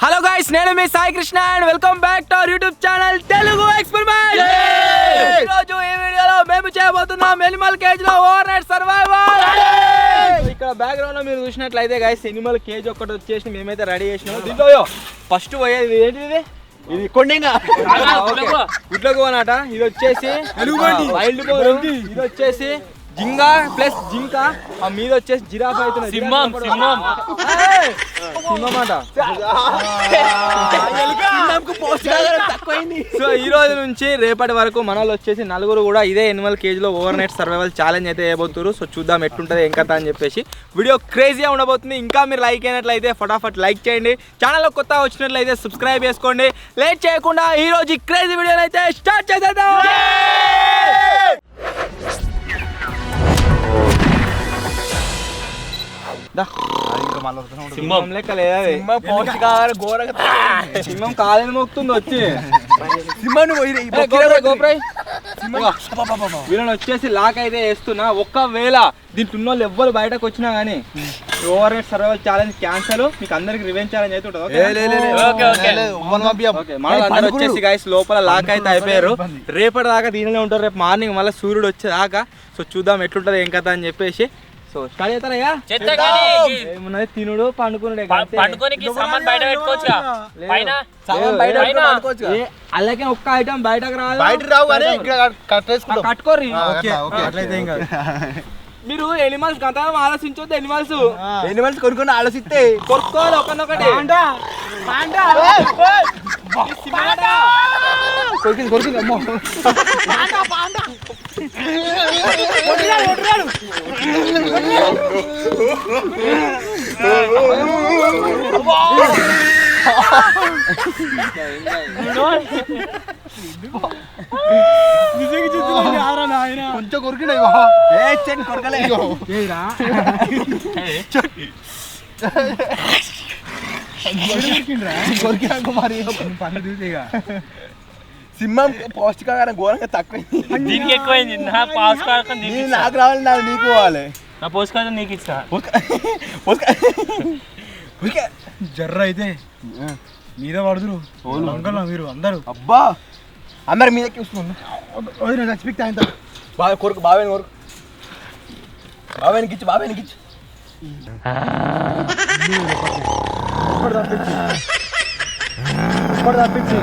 Hello guys, నేను మీ Sai Krishna and welcome back to our YouTube channel Telugu experiment. ఈ రోజు ఈ వీడియోలో మేము చేయబోతున్నాం ఎనిమల్ కేజ్ లో ఓవర్ నైట్ సర్వైవల్. ఇక్కడ బ్యాక్గ్రౌండ్ లో మీరు చూసినట్లయితే గైస్ ఎనిమల్ కేజ్ ఒక్కటి వచ్చేసి మేమైతే రెడీ చేసినాము. దీంట్లో ఫస్ట్ పోయేది ఏంటిది, ఇది కొండంగా గుడ్లకు అన్నట. ఇది వచ్చేసి వైల్డ్ బోర్, ఇది వచ్చేసి జింగా ప్లస్ జింక, ఆ మీద వచ్చేసి జిరాఫ్ అవుతుంది. సింహం సో ఈ రోజు నుంచి రేపటి వరకు మనలో వచ్చేసి నలుగురు కూడా ఇదే ఎనిమల్ కేజ్ లో ఓవర్ నైట్ సర్వైవల్ ఛాలెంజ్ అయితే చేయబోతున్నారు. సో చూద్దాం ఎట్లుంటది ఏం కథ అని చెప్పేసి. వీడియో క్రేజీగా ఉండబోతుంది. ఇంకా మీరు లైక్ అయినట్లయితే ఫటాఫట్ లైక్ చేయండి. ఛానల్లో కొత్త వచ్చినట్లయితే సబ్స్క్రైబ్ చేసుకోండి. లేట్ చేయకుండా ఈ రోజు క్రేజీ వీడియోని అయితే స్టార్ట్ చేద్దాం. సింహం లెక్క లేదా, సింహం కాదని మొక్కుతుంది వచ్చి. వీళ్ళని వచ్చేసి లాక్ అయితే వేస్తున్నా. ఒక్కవేళ దీంట్లో ఉన్న వాళ్ళు ఎవ్వరు బయటకు వచ్చినా గానీ over night survival challenge cancel. మీకు అందరికి రివెంజ్ ఛాలెంజ్ అయితే ఉంటుంది. అందరూ వచ్చేసి గైస్ లోపల లాక్ అయితే అయిపోయారు. రేపటి దాకా దీనిలో ఉంటారు. రేపు మార్నింగ్ మళ్ళీ సూర్యుడు వచ్చేదాకా. సో చూద్దాం ఎట్లుంటది ఏం కథ అని చెప్పేసి. సో స్టార్ట్ చేస్తారయ్యా. ఏమున్నది, తినుడు పండుకున్నాడు. అలాగే ఒక్క ఐటమ్ బయటకు కట్టుకోర్రి. మీరు ఎనిమల్స్ గత ఆలోచించొద్దు. ఎనిమల్స్ కొనుక్కొని ఆలోచిస్తే కొనుక్కోవాలి ఒకనొకటి. కొరికింది అమ్మో. కొంచెం కొరికినా కొరకలే. సింహం పౌష్టికాహారం ఘోరంగా తక్కువ, దీనికి ఎక్కువైంది. నాకు రావాలి, నాకు నీకు పోవాలి. నా పోషకాహారం నీకు ఇచ్చా. జర్ర అయితే మీద పడుతురు మీరు అందరు. అబ్బా అందరు మీదకి వస్తున్నా. చచ్చిపిక్తా ఆయన బాగా కొరకు, బావేని కొరకు, బావేనికి ఇచ్చు, బావేనికి ఇచ్చు. తప్పించి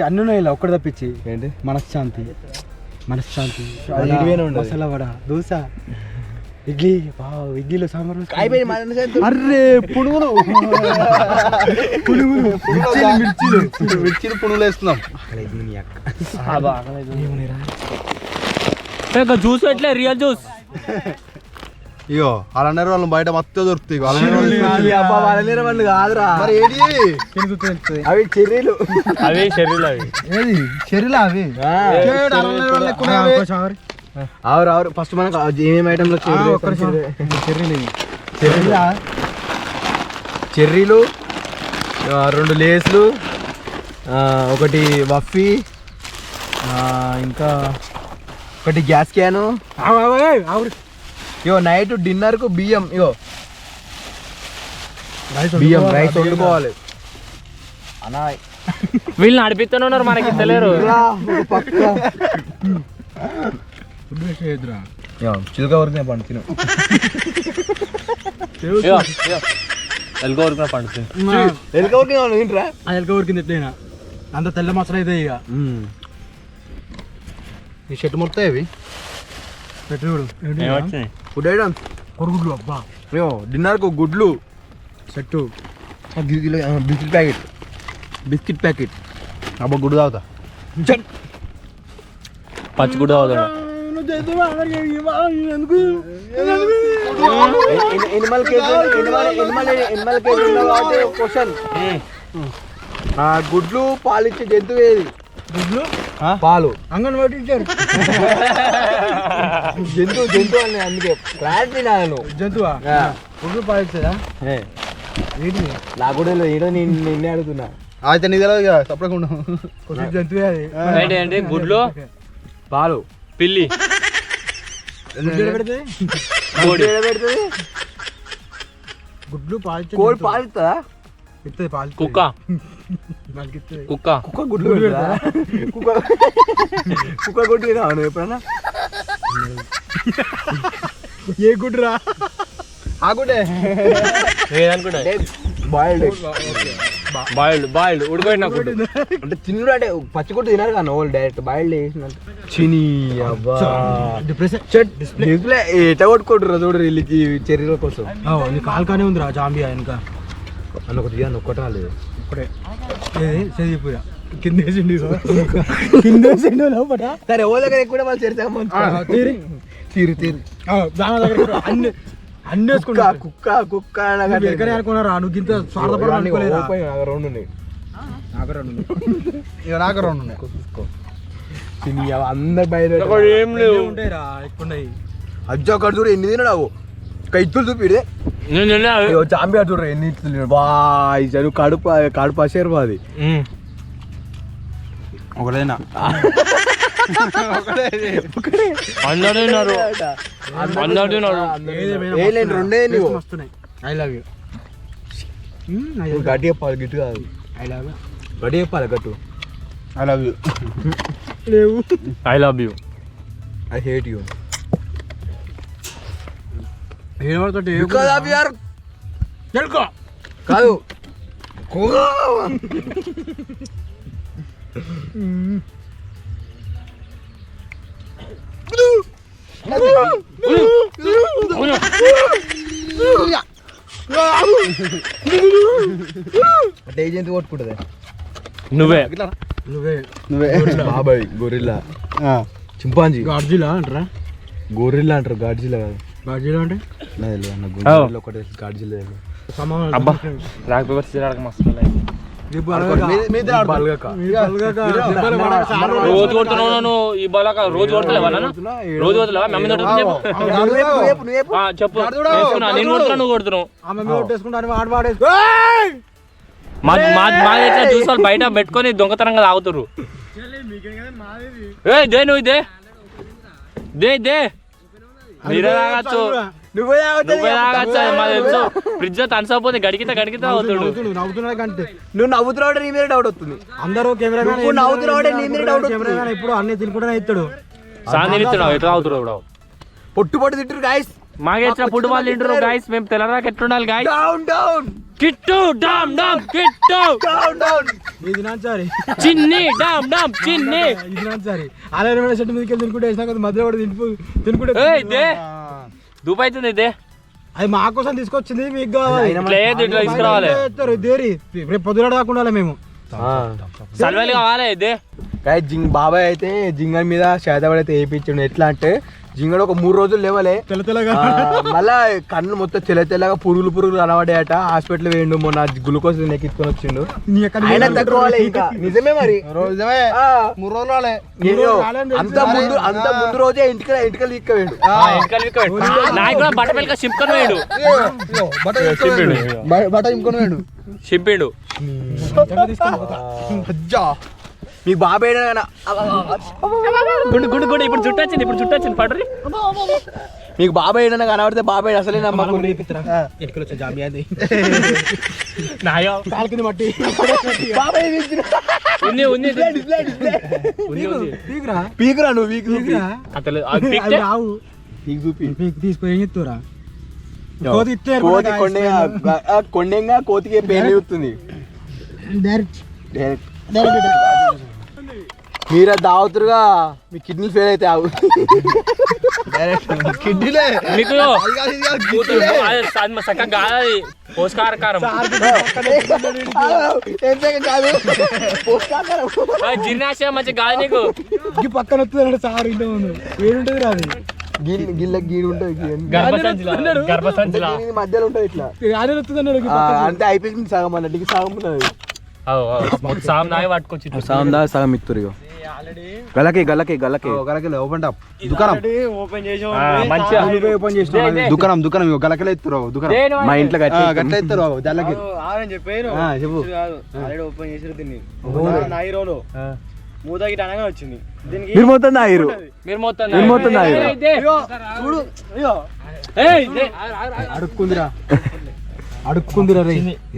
అన్నీ ఉన్నాయి. ఇలా ఒక్కటి తప్పించి ఏంటి, మనశ్శాంతి మసాలా వడ, దోశ, ఇడ్లీ. ఇడ్లీలో సాంబార్. అర్రే పునుగులు మిర్చిలు పునుగులు వేస్తున్నాం. జ్యూస్ ఎట్లే, రియల్ జ్యూస్. ఇగో అలాంటి వాళ్ళు బయట మొత్తం దొరుకుతాయి. కాదురా అవి చెర్రీలు. అవి ఫస్ట్ మనకు ఏమేమి ఐటమ్లో చెర్రీలు, 2 లేస్లు, ఒకటి వఫీ, ఇంకా ఒకటి gas can. Ego night dinner కు బియ్యం. ఇగో బియ్యం, రైస్ వండుకోవాలి. అన్నా వీళ్ళు నడిపిస్తూనే ఉన్నారు, మనకి ఇస్తలేరు. చిలుక వరకు పండు తిను. ఎలుక వరకు పండు ఎలుక వరకు తింటరా? ఎలుక ఊరికింది ఎట్లయినా అంత తెల్ల మసలు అయితే. ఇక ఈ షర్ట్ మొత్తం అవి పెట్టుడు ఫుడ్ ఐటమ్స్. కొరుగుడ్లు. అబ్బా డిన్నర్ కు గుడ్లు సెట్టు, బిస్కెట్ ప్యాకెట్. అబ్బా గుడ్డు తాగుతా. పచ్చిగుడ్డు తాగుతా. ఎనిమల్ కేజ్ క్వశ్చన్, గుడ్లు పాలు ఇచ్చే జంతువు ఏది? గుడ్లు పాలు అంగన్వాడీ జంతువు అని అందుకే క్లారిటీ నాను. జంతువా? గుడ్లు పాలిస్తుందా? ఏంటిది నా కూడా ఏదో నిన్నే అడుగుతున్నా. అయితే నీ తెలియదు కదా, తప్పకుండా జంతువే అది. ఏంటి గుడ్లు పాలు పిల్లి పెడుతుంది. గుడ్లు పాలు కోడి పాలిస్తుందా? ఇస్తుంది పాలు కుక్క వాళ్ళకి ఇస్తుంది. కుక్క కుక్క గుడ్లు పెడతా కుక్క కుక్క గుడ్డు తిన్నావు ఎప్పుడన్నా ఏ గుడ్రా ఆ గుడ్డే లేదనుకుంటా బాయిల్డ్ బాయిల్డ్ ఉడిపోయిన గుడ్డు అంటే తిన్నుడు అంటే పచ్చి గుడ్డు తినారు కానీ వాళ్ళు డైరెక్ట్ బాయిల్డ్ చేసినట్టు చిని అబ్బా డిస్ప్లే ఎట కొట్టుకుంటారు చూడు వీళ్ళకి చర్యల కోసం నీ కాలు కానీ ఉందిరా జాంబియా వెనక అన్న ఒకటి ఒక్కటి రాలేదు ఇప్పుడే చదివిపోయా కింద వేసిండి కింద వేసిండు లోపట సరే ఓ దగ్గర ఎక్కువ వాళ్ళు చేరుతాము తీరి తీరు తీరు దాని దగ్గర అన్ని అన్ని కుక్క వేసుకుంటా కుక్క కుక్క ఎక్కడ అనుకున్నారా నువ్వు ఇంత స్వార్థపడ అనుకోలేదా రెండు ఉన్నాయి నాకు రెండు ఇక నాకు రెండు ఉన్నాయి తిని అందరు బయట ఏం లేవు ఉంటాయిరా ఎక్కువ అజ్జ అక్కడ చూడు ఎన్ని తినడావు కైతులు చూపిడే చాంబి అటు చూడరు ఎన్ని ఇట్లు బాయ్ చదువు కడుపు అసేరు అది ఒకటేనా అందరూ తిన్నారు అందరూ తిన్నారు రెండే నీవు వస్తున్నాయి ఐ లవ్ యూ గట్టి చెప్పాలి గిట్టు కాదు ఐ లవ్ యూ గట్టి చెప్పాలి గట్టు ఐ లవ్ యూ లేవు I love you I hate you ఏమవుతుంటే తెలుకో కాదు అంటే ఏజెంట్ కొట్టుకుంటుంది నువ్వే నువ్వే నువ్వే బాబాయ్ గొరిల్లా చింపాంజీ గాడ్జిలా అంటారా గొరిల్లా అంటారు గాడ్జిలా కాదు గాడ్జిలా అంటే నాకు తెలియదు అన్న గొరిల్లా ఒకటే గాడ్జిలా అబ్బా రాక్ పేపర్ సీరాడక మస్తు రోజు కొడుతున్నావు నన్ను ఈ బలక రోజు కొడతలేవా నన్ను రోజు కొడతలేవా మమ్మీ చెప్పు నేను కొడుతున్నా నువ్వు కొడుతున్నావు మా ఎట్లా చూసి వాళ్ళు బయట పెట్టుకొని దొంగతనంగా తాగుతారు ఏ దే నువ్వు దే దే మీరే తాగచ్చు నువ్వే తాగచ్చు మాకు తెలుసు ఫ్రిడ్జ్ లో తనసపోతే గడికితే అవుతాడు నువ్వు నవ్వుతున్నావు నీ మీద డౌట్ వస్తుంది అందరూ కెమెరా నవ్వుతున్నావు నీ మీద డౌట్ కెమెరా ఇప్పుడు అన్ని తినుకుంటూనే ఇస్తాడు సాంతి ఇస్తున్నావు ఎట్లా అవుతాడు ఇప్పుడు పొట్టు పొట్టు తింటారు గాయస్ మాకెట్లా ఫుడ్ వాళ్ళు తింటారు గాయస్ మేము తెల్లరాక ఎట్లుండాలి గాయస్ డౌన్ డౌన్ కిట్టు డామ్ డామ్ కిట్టు డౌన్ డౌన్ ఇది నాన్సారి చిన్ని డామ్ డామ్ చిన్ని ఇది నాన్సారి అలా చెట్టు మీదకి వెళ్ళి తినుకుంటే వేసినా కదా మధ్యలో కూడా తినుకుంటే ఇదే దూపు అవుతుంది ఇదే అది మా కోసం తీసుకొచ్చింది మీకు కావాలి లేదు ఇట్లా తీసుకురావాలి దేరి రేపు పొద్దున కాకుండా మేము సల్వేలు కావాలి ఇదే జింగ్ బాబాయ్ అయితే జింగర్ మీద శాతవాడు అయితే వేయించాడు ఎట్లా అంటే జింగడు ఒక 3 రోజులు లేవలే తెల్లగా మళ్ళా కన్ను మొత్తం తెల్లగా పురుగులు కనబడాయట హాస్పిటల్ వేయండు మొన్న గ్లూకోజ్ నెక్కించుకొని వచ్చిండు ఆయన తక్కువాలి ఇంకా నిజమే మరి 3 రోజులు అంత ముందు రోజే ఇంటికి తీసుకువేయండు నాకు కూడా బట్ట పిల్లక సింపుకొని వేయండు బట్ట ఇంకొని వేయండు చింపిండు మీకు బాబాయ్ గుండు గుండు గుండు ఇప్పుడు చుట్టూ వచ్చింది పడరి మీకు బాబాయ్ ఏదైనా కనబడితే బాబాయ్ అసలే నమ్మకం ఎట్టుకొచ్చా జాంబియా నాయో కాలు కింద మట్టి బాబాయ్ ఉంది పీకురా నువ్వు పీకురా రావు తీసుకొని ఏం చెప్తారా కోతి కొండెంగా కోతికి పేరు అవుతుంది డైరెక్ట్ మీరే దావుతురుగా మీ కిడ్నీ ఫెయిల్ అయితే ఆవు కిడ్నీలే మీకు చక్కగా కాదు పోషకాహారం జీర్ణాశయం మంచి కాదు నీకు పక్కన వస్తుంది సార్ ఇంట్లో ఏడుంటది రాదు గిల్ల గీడు ఉంటుంది మధ్యలో ఉంటుంది ఇట్లా అంటే అయిపోయింది సగం అన్నట్టు సగం ఉన్నది సామ్ దాగి పట్టుకొచ్చి సగం దాకా సగం ఇత్తురు గలకి ఓపెన్ టాప్ దుకాణం ఓపెన్ చేసిన దుకాణం గలకలే ఇస్తారు దుకాణం మా ఇంట్లో గట్ల ఇస్తారు దానికి చెప్పు ఓపెన్ చేసి దీన్ని నాయిరోలో మూతకి అనగా వచ్చింది మీరు మొత్తం నాయిరు చూడు అడుక్కుందిరా అడుక్కుందిరా రే.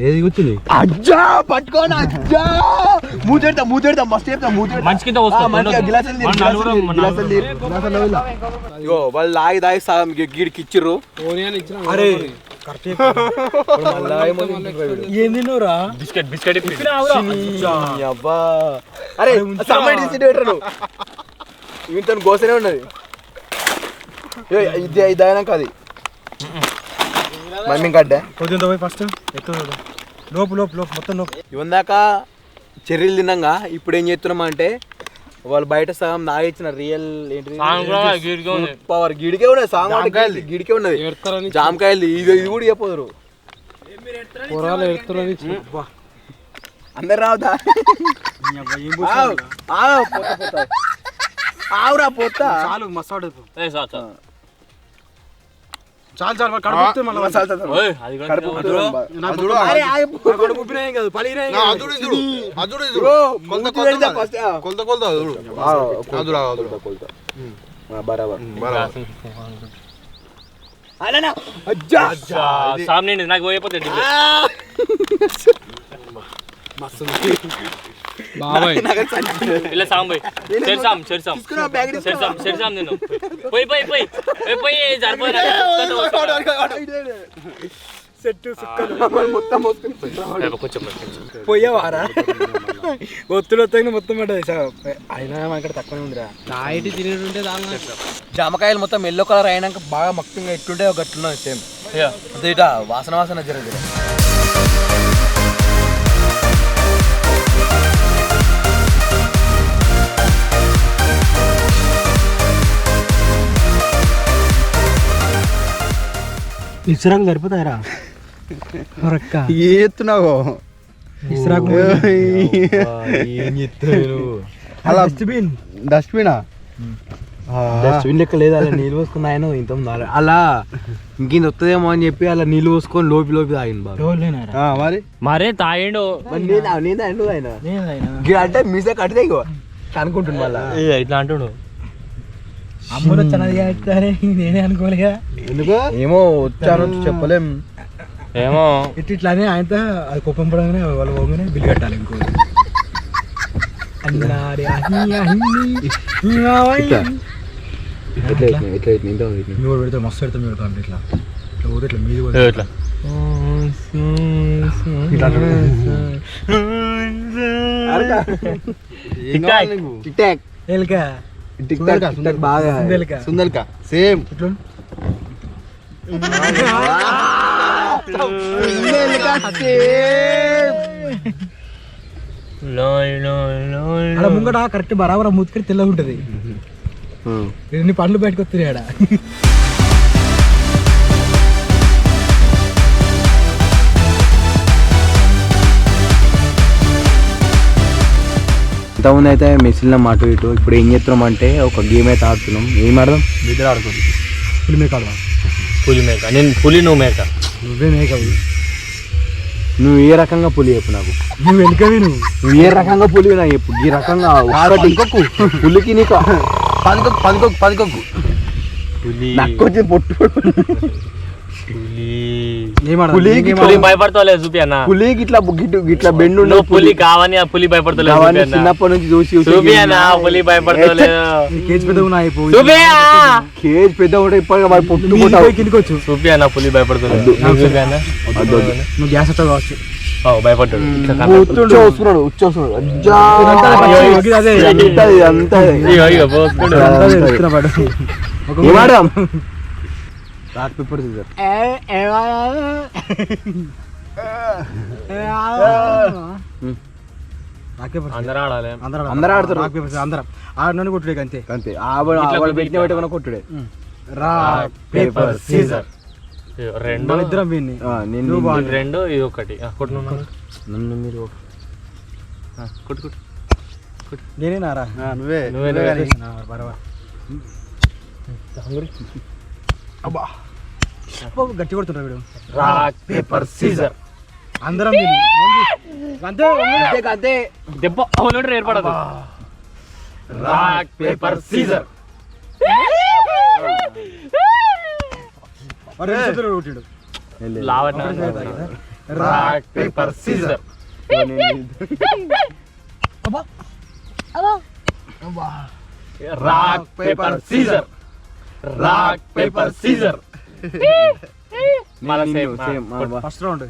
ఏది కూర్చుంది అజ్జా పట్టుకోండి అజ్జా మూతెడతా మస్తు చెప్తా మంచి కింద వస్తా ఇగో వాళ్ళు లాగి దాగి సగం గీడికి ఇచ్చిర్రు. అరే ఏం తిన్నావురా? బిస్కెట్ బిస్కెట్ అబ్బా అరే సమ్మడి తీసి పెట్టరు ఇంత గోసనే ఉన్నది. ఇది ఇది అయినాక అది మమ్మీ కడ్డా పొద్దున్న పోయి ఫస్ట్ లోపు లోపు లోపు మొత్తం లోపు. ఇవందాక చెర్రీలు తిన్నాగా ఇప్పుడు ఏం చేస్తున్నాం అంటే వాళ్ళు బయట సగం నాగిచ్చిన రియల్ ఏంటి పవర్ గిడికే ఉన్నది సాంగ్ గిడికే ఉన్నది జామకాయలు ఇది ఇది కూడా చెప్పదురు అందరు రావుదా ఆవురా పోతా చాలు మసాడు చాలు చాలు కడుపు మళ్ళీ సామ్ని నాకు పోయిపోతే ఇలా సాంబోయ్ చెర్సాం చెర్సాం చెర్సాం చెర్సాం నేను పోయి పోయి పోయి పోయి సరిపోయి పోయేవారా ఒత్తులు వస్తాయి మొత్తం పడ్డది అయినా అక్కడ తక్కువనే ఉందిరా. నాయిటి తినేటుంటే జామకాయలు మొత్తం ఎల్లో కలర్ అయినాక బాగా మక్కంగా ఎట్లుంటే ఒక గట్లున్నది సేమ్ అదే ఇట వాసన వాసన జరగదు. ఇసురాకు సరిపోతాయిరా ఎత్తున్నావు ఇసురాకు అలా డస్ట్బినా డస్ట్బిన్ లెక్క లేదా అలా నీళ్ళు పోసుకుని ఆయన ఇంత అలా ఇంకేంది వస్తుందేమో అని చెప్పి అలా నీళ్ళు పోసుకొని లోపి లోపి తాగింది బాగా మరి మరే తాగిండు ఆయన అంటే మీసే కట్టితే ఇగో అనుకుంటుంది మళ్ళా ఇట్లా అంటుడు అమ్మలో చన్నది నేనే అనుకోలేగా ఎందుకు ఏమో వచ్చాను చెప్పలేం ఏమో ఇట్లానే ఆయనతో అది కుప్పం పడగానే వాళ్ళు పోగానే బిల్లు కట్టాలి ఇంకో పెడితే మస్తు పెడతాం మీరు కాంటే ఇట్లా ఇట్లా ఊరు ఇట్లా మీది ఇట్లా బాగా సుందల్కా సేమ్ ముంగట కరెక్ట్ బరాబర్ మూతికి తెల్లగా ఉంటది. ఎన్ని పండ్లు బయటకు వస్తున్నాయి ఆడ. ఇంతకుముందు అయితే మెసిలిన మాట ఇటు ఇప్పుడు ఏం చేస్తున్నాం అంటే ఒక గేమ్ అయితే ఆడుతున్నాం. ఏం ఆడదాం? బిడ్డలు ఆడుకోండి. పులి మేక ఆడదాం. పులి మేక నేను పులి నువ్వు మేక. నువ్వే మేక. నువ్వు ఏ రకంగా పులి చెప్పు నాకు. నువ్వు వెనుకవి నువ్వు ఏ రకంగా పులి నాకు చెప్పు. ఈ రకంగా ఇంకొక పులికి నీకు పదికొక్కు నక్కొచ్చి పొట్టు పులి భయపడతాలేదు చూపి అన్న. పులికి ఇట్లా ఇట్లా బెండు పులి కావని ఆ పులి భయపడతలేదు చిన్నప్పటి నుంచి చూసి చూపి అన్న. పులి భయపడతలేదు. కేజ్ పెద్ద కేజ్ పెద్ద ఉంటాయి పొట్టు కిందికొచ్చు. చూపి అన్న పులి భయపడతలేదు. నువ్వు గ్యాస్ అట్లా కావచ్చు. భయపడ్డాడు. రాక్ పేపర్ సీజర్ అందరూ ఆడాలి. అందరూ ఆడతారు. రాక్ పేపర్ అందరం ఆడనని కొట్టుడే అంతే అంతే. పెట్టిన పెట్టుకున్న కొట్టుడే. రాక్ పేపర్ సీజర్ రెండు ఇద్దరం రెండు ఇది ఒకటి నన్ను మీరు కొట్టు నేనేనారా? నువ్వే బరాబర్. గట్టి కొడుతుంటా వీడు. రాక్ పేపర్ సీజర్ అందరం అంతే దెబ్బ అవును ఏర్పడదు. రాక్ పేపర్ సీజర్ కొట్టాడు. లావట్ rock paper scissor rock paper scissor rock paper scissor మన same first round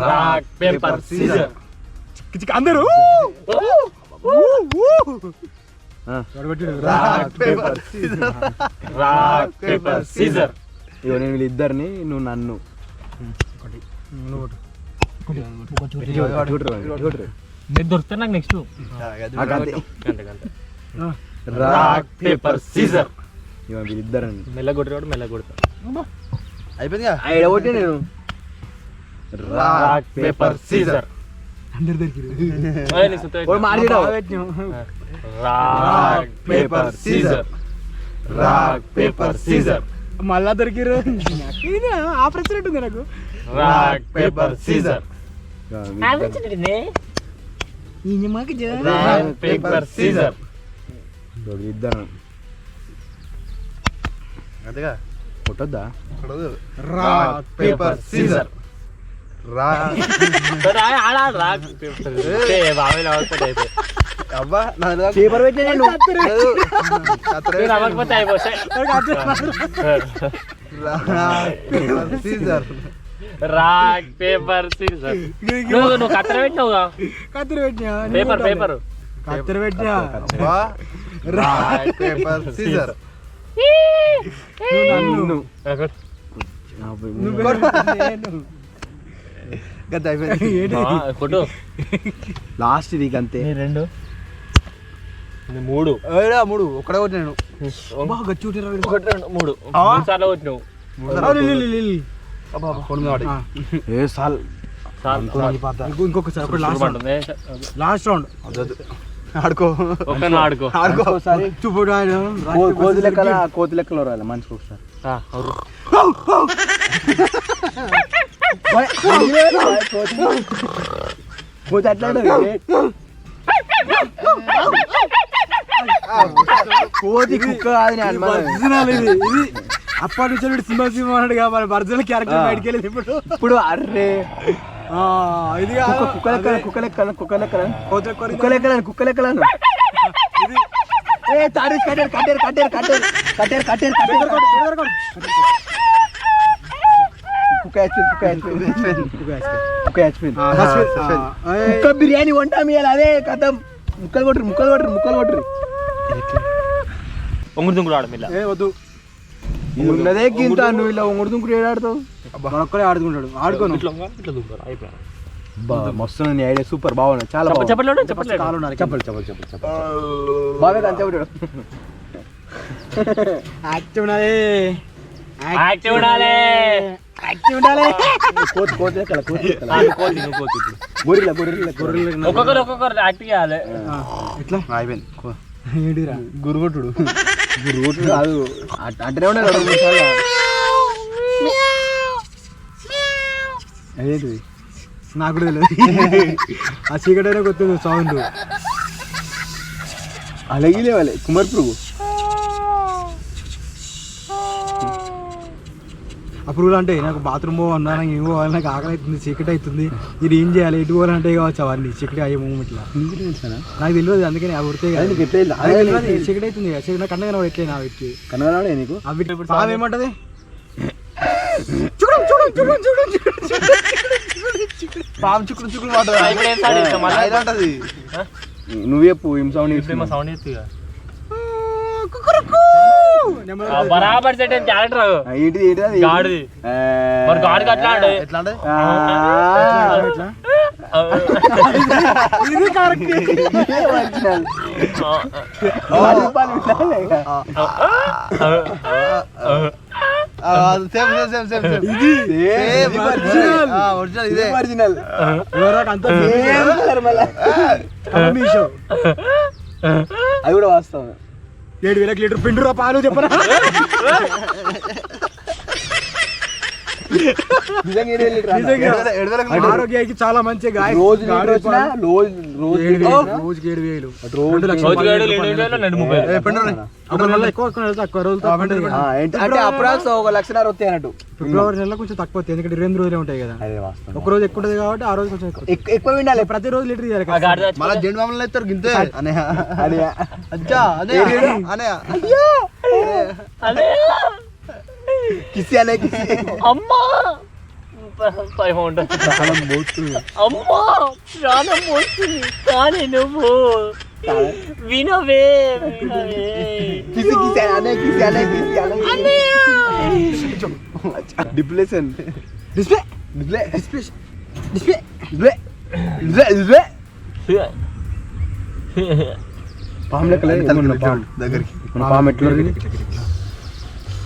rock paper scissor అందరూ rock paper scissor rock paper scissor ఇగో నేను వీళ్ళిద్దరిని నువ్వు నన్ను నేను దొరుకుతా నాకు నెక్స్ట్ రాక్ పేపర్ సీజర్ ఇగో వీళ్ళిద్దరని మెల్ల కొట్టాడు మెల్ల కొడతా అయిపోయింది నేను rock paper scissor rock paper scissor rock paper scissor మళ్ళా దొరికిరు ఆపరేషన్ ఉంటుంది నాకు rock paper scissor rock paper scissor ఇద్దరు కొట్టద్దా rock paper scissor rock paper బాగా అవుతుంది అయితే పేపర్ పెట్టినా అవ్వకపోతే అయిపోతాయి రాక్ పేపర్ సీజర్ నువ్వు కత్తెర పెట్టినావుగా కత్తిరి పెట్టినా పేపర్ పేపర్ కత్తిరి పెట్టినా రాక్ పేపర్ సీజర్ కొట్టు లాస్ట్ వీక్ అంతే రెండు మూడు మూడు ఒక్కడే కొట్టినాను మూడు సార్లు కొట్టినావు ఏ సాల్ ఇంకొకసారి లాస్ట్ రౌండ్ ఆడుకో ఒక్కను ఆడుకో ఒకసారి చూపుడు కోతి లెక్కలో రాయాలి మనిషికి ఒకసారి కోతి అట్లా కోతి కుక్క కాదు ఇది అప్పటి నుంచి సింహ సింహ అన్నాడు కాబట్టి బర్జల క్యారెక్టర్ బయటికి వెళ్ళేది ఇప్పుడు అర్రే ఇది కుక్క లెక్కలను ఏ తాడి కట్టేరు కుక్క బిర్యానీ వంట మీ అదే కథ ముక్కలు కొట్టరు ఒంగుడు దుంగుడు ఆడ మిల్ల వద్దు ఉన్నదే గింత నువ్వు ఇలా ఉంగుడు దుంకుడు ఏడాడుతావు మనొక్కడే ఆడుకుంటాడు ఆడుకోను మస్తు ఐడియా సూపర్ బాగున్నా చాలా చెప్పండి బాగా చెప్పడు యాక్టివ్ ఉండాలి కోతి లెక్కల ఒక్కొక్కరు యాక్ట్ చేయాలి ఎట్లా అయిపోయింది ఏంటిరా గురుగుట్టుడు కాదు అంటనే ఉన్నాడు అదేంటిది నాకు కూడా తెలియదు ఆ చీకటి అయినా కొత్త సౌండ్ అలాగే లేవాలి కుమార్ పురుగు అప్పుడు అంటే నాకు బాత్రూమ్ పోవన్నా నాకు ఏం పోవాలి నాకు ఆకలి అవుతుంది చీకటి అవుతుంది ఇది ఏం చేయాలి ఎటు పోవాలంటే కావచ్చు అవన్నీ చీకటి అయ్యే మూమెంట్ ఇట్లా నాకు తెలియదు అందుకని అవి ఉడితే చీకటి అవుతుంది చీకటి కండగా ఎట్లే నా వ్యక్తి కనగలవాడే నీకు అవి ఏమంటది పాము చుక్కుడు మాట్లాడుతుంది నువ్వు చెప్పు ఏం సౌండ్ సౌండ్ ఎత్తుగా బరాబర్ సెట్ క్యారెక్టర్ ఏంటిది గాడిది మరి గాడికి అట్లా ఎట్లా ఇది కరెక్ట్ అది కూడా వాస్తవం 7,000 లీటర్ పిండురా పాలు చెప్పరా ఆరోగ్యానికి చాలా మంచిగా రోజు రోజుకి 7,000 తక్కువ రోజులు అంటే అప్రాక్స్ 1,00,000 వస్తాయి అన్నట్టు. ఫిబ్రవరి నెలలో కొంచెం తక్కువ వస్తాయి, ఎందుకంటే 20 రోజులే ఉంటాయి కదా. ఒక రోజు ఎక్కువ ఉంటుంది కాబట్టి ఆ రోజు కొంచెం ఎక్కువ వినాలి. ప్రతి రోజు లీటర్ ఇవ్వాలి. మళ్ళీ జెండు మామూలు ఎత్తారు గింతే కిసి అనే అమ్మా 500 అమ్మా ప్రాణం పోతుంది. కానీ నువ్వు వినవే కిసి అనే డిప్రెషన్ డిస్ప్లే పాము లెక్క దగ్గరికి పాము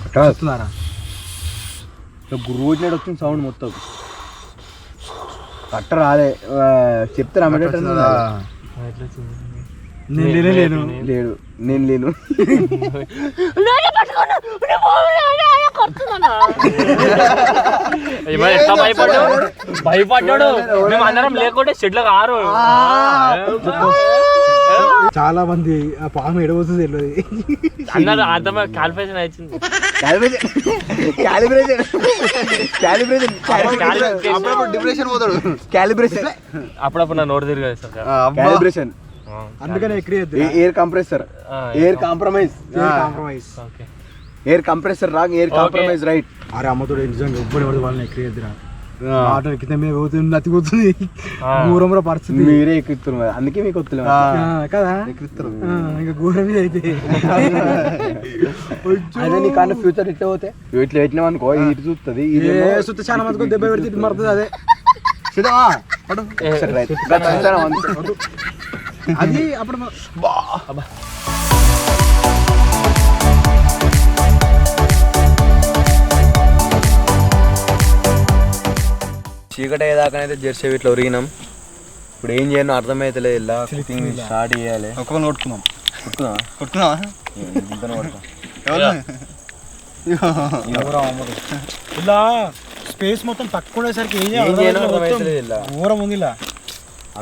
ఎట్లా వస్తున్నారా? రోజు నాడు వచ్చింది సౌండ్ మొత్తం కట్ట రాలే. చెప్తారా లేను లేడు, నేను లేను. ఎట్లా భయపడ్డాడు. మేము అందరం లేకుంటే షెడ్లో ఆరు. చాలా మంది ఆ పాము ఎడబోతుంది తెలియదు అందరూ అర్థమై కాన్ఫరెన్స్ వచ్చింది. డిప్రెషన్ పోతాడు. క్యాలిబ్రేషన్ అప్పుడప్పుడు నా నోరు తిరిగి క్యాలిబ్రేషన్ అందుకనే air compressor, air compromise, air compressor wrong, air compromise right. అరే అమ్మతోడు నిజంగా ఉబ్బడి పడి వాళ్ళని ఎక్కడిద్దురా. ఆటో కింద మీద పోతుంది, నతిపోతుంది, ఘోరంలో పరిస్థితి. మీరే ఎక్కుతున్నారు, అందుకే మీకు వస్తున్నారు కదా. ఇంకా ఘోరం మీద అయితే అదే నీ కన్నా ఫ్యూచర్ ఇట్లా పోతే ఇట్లా పెట్టినాం అనుకో, ఇటు చూస్తుంది, చూస్తే చాలా మందికి దెబ్బ పెడితే ఇటు మరుతుంది. అదే అది అప్పుడు చీకటి అయ్యేదాకానైతే జెర్సీ ఇట్లా ఒరిగినాం. ఇప్పుడు ఏం చేయను అర్థమైతలేదు. ఇలా కుకింగ్ స్టార్ట్ చేయాలి. ఒక్కొక్కరు కొట్టుకుందాం. ఇలా స్పేస్ మొత్తం తక్కువ ఉండేసరికి ఏం చేయను అర్థమైతలేదు. ఇలా ఘోరం ఉంది. ఇలా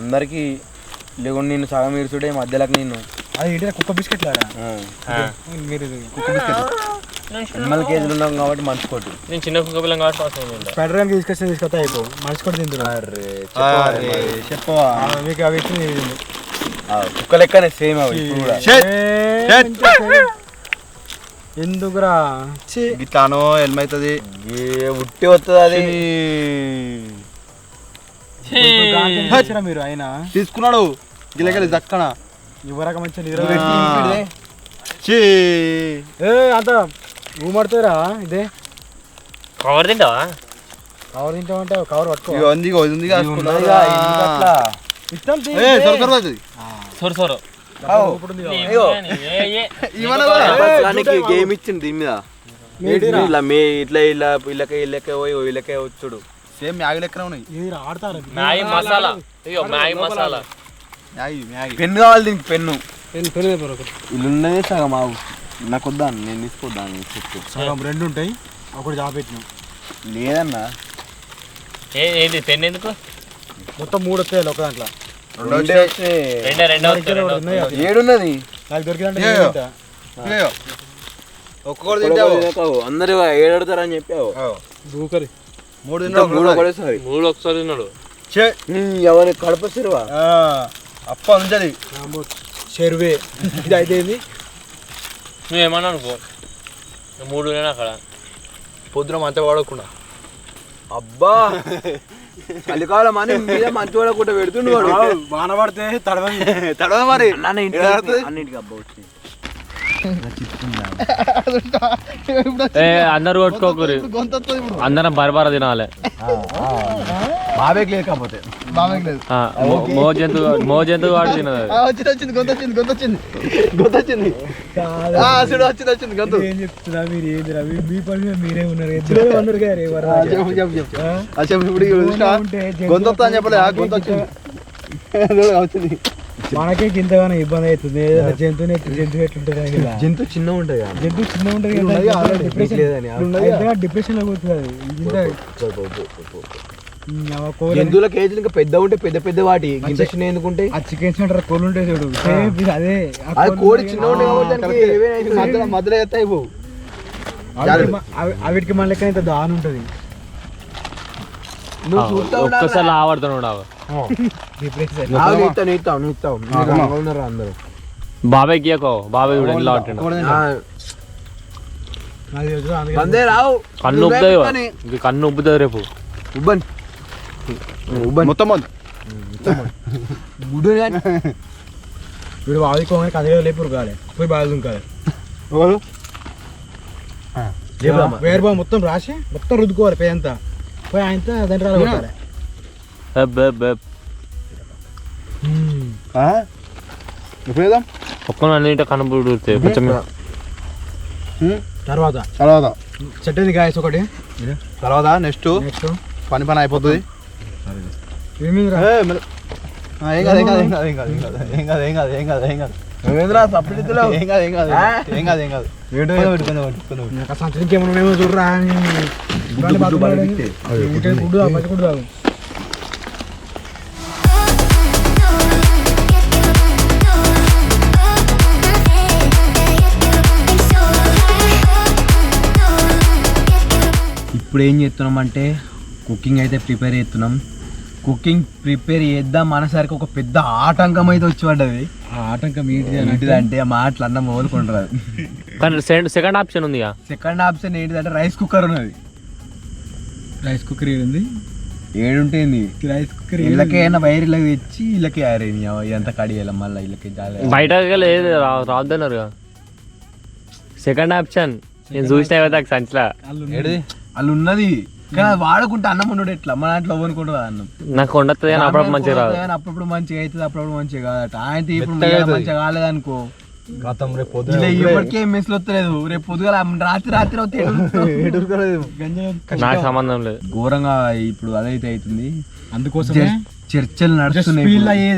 అందరికి లేకుండా నిన్ను సగం ఇరుచుడే మధ్యలోకి నిన్ను అది ఏంటి కుక్క బిస్కెట్ లాగా మీరు కుక్క బిస్కెట్ 8 కేజీలు ఉన్నాం కాబట్టి మంచి కొట్టు. నేను చిన్న కుక్క పిల్లం కాబట్టి స్పైడర్ మ్యాన్ తీసుకొస్తే అయిపో మనిషి కూడా తింటున్నారు. చెప్పవా మీకు అవి ఇచ్చి కుక్క లెక్కనే సేమ్ అవి కూడా. ఎందుకురా గిట్లానో ఏమవుతుంది, ఉట్టి వస్తుంది అది. మీరు ఆయన తీసుకున్నాడు గిలగలి దక్కన ఇవ్వరాక మంచిగా నిద్ర అంత ఊమడుతారా. ఇదే కవర్ తింటావా? కవర్ తింటామంటే కవర్ పట్టుకో. గేమ్ ఇచ్చింది దీని మీద ఇట్లా ఇలా ఇళ్ళకే పోయి వీళ్ళకే వచ్చుడు. సేమ్ మ్యాగీ లెక్కన ఉన్నాయి. ఆడతారు Maggi masala. Maggi masala pen కావాలి దీనికి. పెన్ను ఇల్లు ఉన్నదే సగం ఆవు. నాకు వద్దా, నేను తీసుకోద్దాను. చెప్పు సగం 2 ఉంటాయి, ఒకటి జాపెట్టినాం. లేదన్నా ఏంటి పెన్ ఎందుకు? మొత్తం 3 వస్తాయి ఒక దాంట్లో. 7 నాకు దొరికిందంటే ఒక్కొక్కరు తింటావు. అందరు 7 అడుగుతారని చెప్పావు. దూకరి 3 తిన్నావు. 3 ఒకటేసారి. 3 ఒకసారి తిన్నాడు. ఎవరి కడప సిరువా అప్ప ఉంచది చెరువే. ఇది అయితే నువ్వేమన్నా అనుకో 3 అక్కడ పొద్దున మంచి వాడకుండా. అబ్బా చలికాలం అని మీద మంచి వాడకుండా పెడుతుండు వాడు. వాన పడితే తడవ మరి అన్నింటికి అబ్బా వచ్చింది. అందరు కొట్టుకోకూరి, అందరం బరబర తినాలి. బాబేకి లేకపోతే మో జంతువు వాడు తినదు. ఏం చెప్తున్నా మీరు? ఏంది రవి, మీ పని మీద మీరే ఉన్నారు. గొంతొస్తా అని చెప్పలే, గొంత వచ్చింది. మనకే ఇంతగానో ఇబ్బంది అవుతుంది ఏదైనా జంతువు ఎట్లుంటుంది కదా జంతువు చిన్న ఉంటుంది కదా జంతువు చిన్న ఉంటుంది డిప్రెషన్ లో పోతుంది జంతువుల కేజీలు ఇంకా పెద్ద ఉంటే పెద్ద పెద్ద వాటి ఇంత చిన్న ఎందుకుంటే ఆ చికెన్ సెంటర్ కోళ్ళు ఉంటాయి చూడు సేమ్ అదే అది కోడి చిన్న ఉంటే కాబట్టి మధ్యలో ఎత్తాయి అయిపోవు అవిటికి మన లెక్క ఇంత దాని ఉంటుంది నువ్వు చూస్తావు ఒక్కసారి ఆడుతున్నాడు అందరూ బాబాయ్ గీయకో బాబాయ్ కూడా ఎలా ఆడుతున్నాడు మందే రావు కన్ను ఉబ్బుతుంది ఇంక కన్ను ఉబ్బుతుంది రేపు ఉబ్బన్ మొత్తం గుడ్డు వీడు వాడుకోగానే కదే లేపు ఉరకాలి పోయి బాగా దుంకాలి వేరు బాగా మొత్తం రాసి మొత్తం రుద్దుకోవాలి పే అంతా పోయి ఆయనతో దాంట్లో రాలి ఒక్క అన్నింటి కనబడుతాయి కొంచెం తర్వాత చెట్టు గాయస్ ఒకటి తర్వాత నెక్స్ట్ నెక్స్ట్ పని అయిపోతుంది ఇంకేమన్నా చూడరా గుడ్డు మంచి గుడ్డు తాగు ఇప్పుడు ఏం చేస్తున్నాం అంటే కుకింగ్ అయితే ప్రిపేర్ చేస్తున్నాం కుకింగ్ ప్రిపేర్ చేద్దాం అనేసరికి ఒక పెద్ద ఆటంకం అయితే వచ్చి పడ్డది ఆ ఆటంకం ఏంటిదంటే మాటలు అన్న మొదలుకుంటారు కానీ సెకండ్ ఆప్షన్ ఉంది సెకండ్ ఆప్షన్ ఏంటిదంటే రైస్ కుక్కర్ ఉన్నది రైస్ కుక్కర్ ఉంది ఏడుంటుంది రైస్ కుక్కర్ వీళ్ళకైనా వైర్ ఇళ్ళకి తెచ్చి వీళ్ళకి ఇదంతా కడియాలి మళ్ళీ వీళ్ళకి బయట లేదు రావద్దన్నారు సెకండ్ ఆప్షన్ నేను చూసిన కదా సంచిలా వాళ్ళు ఉన్నది కానీ అది వాడుకుంటే అన్నం ఉండడు ఎట్లా మన దాంట్లో అనుకుంటుంది అన్నం నాకు వండుతుంది కానీ అప్పుడప్పుడు మంచిగా రాదు అప్పుడప్పుడు మంచిగా అవుతుంది అప్పుడప్పుడు మంచిగా కాదట ఆయన ఇప్పుడు మంచిగా కాలేదనుకో రేపు ఇప్పటికే మెస్లు వస్తలేదు రేపు పొద్దుగా రాత్రి నాకు సంబంధం లేదు ఘోరంగా ఇప్పుడు అదైతే అవుతుంది అందుకోసం చర్చలు నడుస్తున్నాయి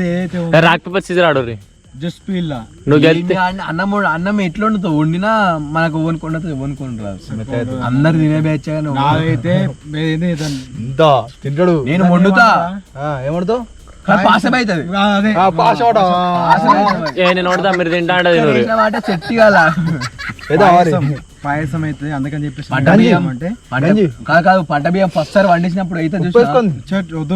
రాక్ పేపర్ సీజర్ ఆడు జస్ట్ పీల్ నువ్వు గెలిస్తే అన్నం ఎట్లా వండుతావు వండినా మనకు ఓనుకుండదు అందరు తినే బ్యాచ్ నాదైతే తింటాడు నేను వండుతా ఏమడతావు పాసం అవుతుంది నేను వండుతా మీరు తింటా అంటే చెట్టి కాల పాయసం అయితే అందుకని చెప్పేసి పంట బియ్యం అంటే కాదు పంట బియ్యం ఫస్ట్ సారి వండించినప్పుడు అయితే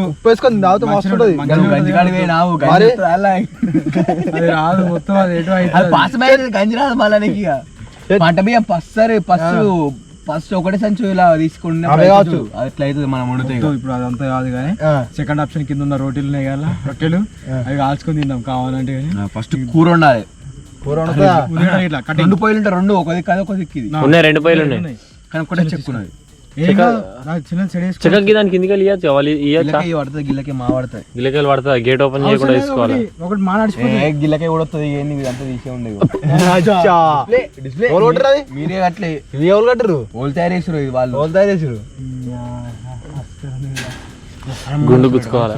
ఉప్పేసుకొని తాగుతూ మస్తుంటది గంజిగాడి పోయినావు అది రాదు మొత్తం అది ఎటు అయితే పాసం అయితే గంజి రాదు మళ్ళా నీకు పంట బియ్యం ఫస్ట్ ఒకటే సంచు ఇలా తీసుకుని అట్లా అవుతుంది మనం వండుతాయి ఇప్పుడు అదంతా కాదు కానీ సెకండ్ ఆప్షన్ కింద ఉన్న రోటీలు ఉన్నాయి కదా రొట్టెలు అవి కాల్చుకొని తిందాం కావాలంటే ఫస్ట్ కూర ఉండాలి ఇట్లా రెండు పొయ్యిలు ఉంటాయి రెండు ఒక దిక్కు ఒక దిక్కు ఇది ఉన్నాయి 2 పొయ్యిలు ఉన్నాయి కానీ ఒకటే చెక్కున్నది చెక్కకి దాని కిందికి ఇవ్వచ్చు పడుతుంది గిల్లకి మా పడతాయి గిల్లకాయలు పడుతుంది గేట్ ఓపెన్ చేయకుండా తీసుకోవాలి ఒకటి మాట్లాడిపోతుంది గిల్లకాయ కూడా వస్తుంది ఏంది అంతా తీసే ఉండేది మీరే అట్లే ఇది ఎవరు కట్టరు వాళ్ళు తయారు చేసారు ఇది వాళ్ళు తయారు చేసారు గుండు గుచ్చుకోవాలి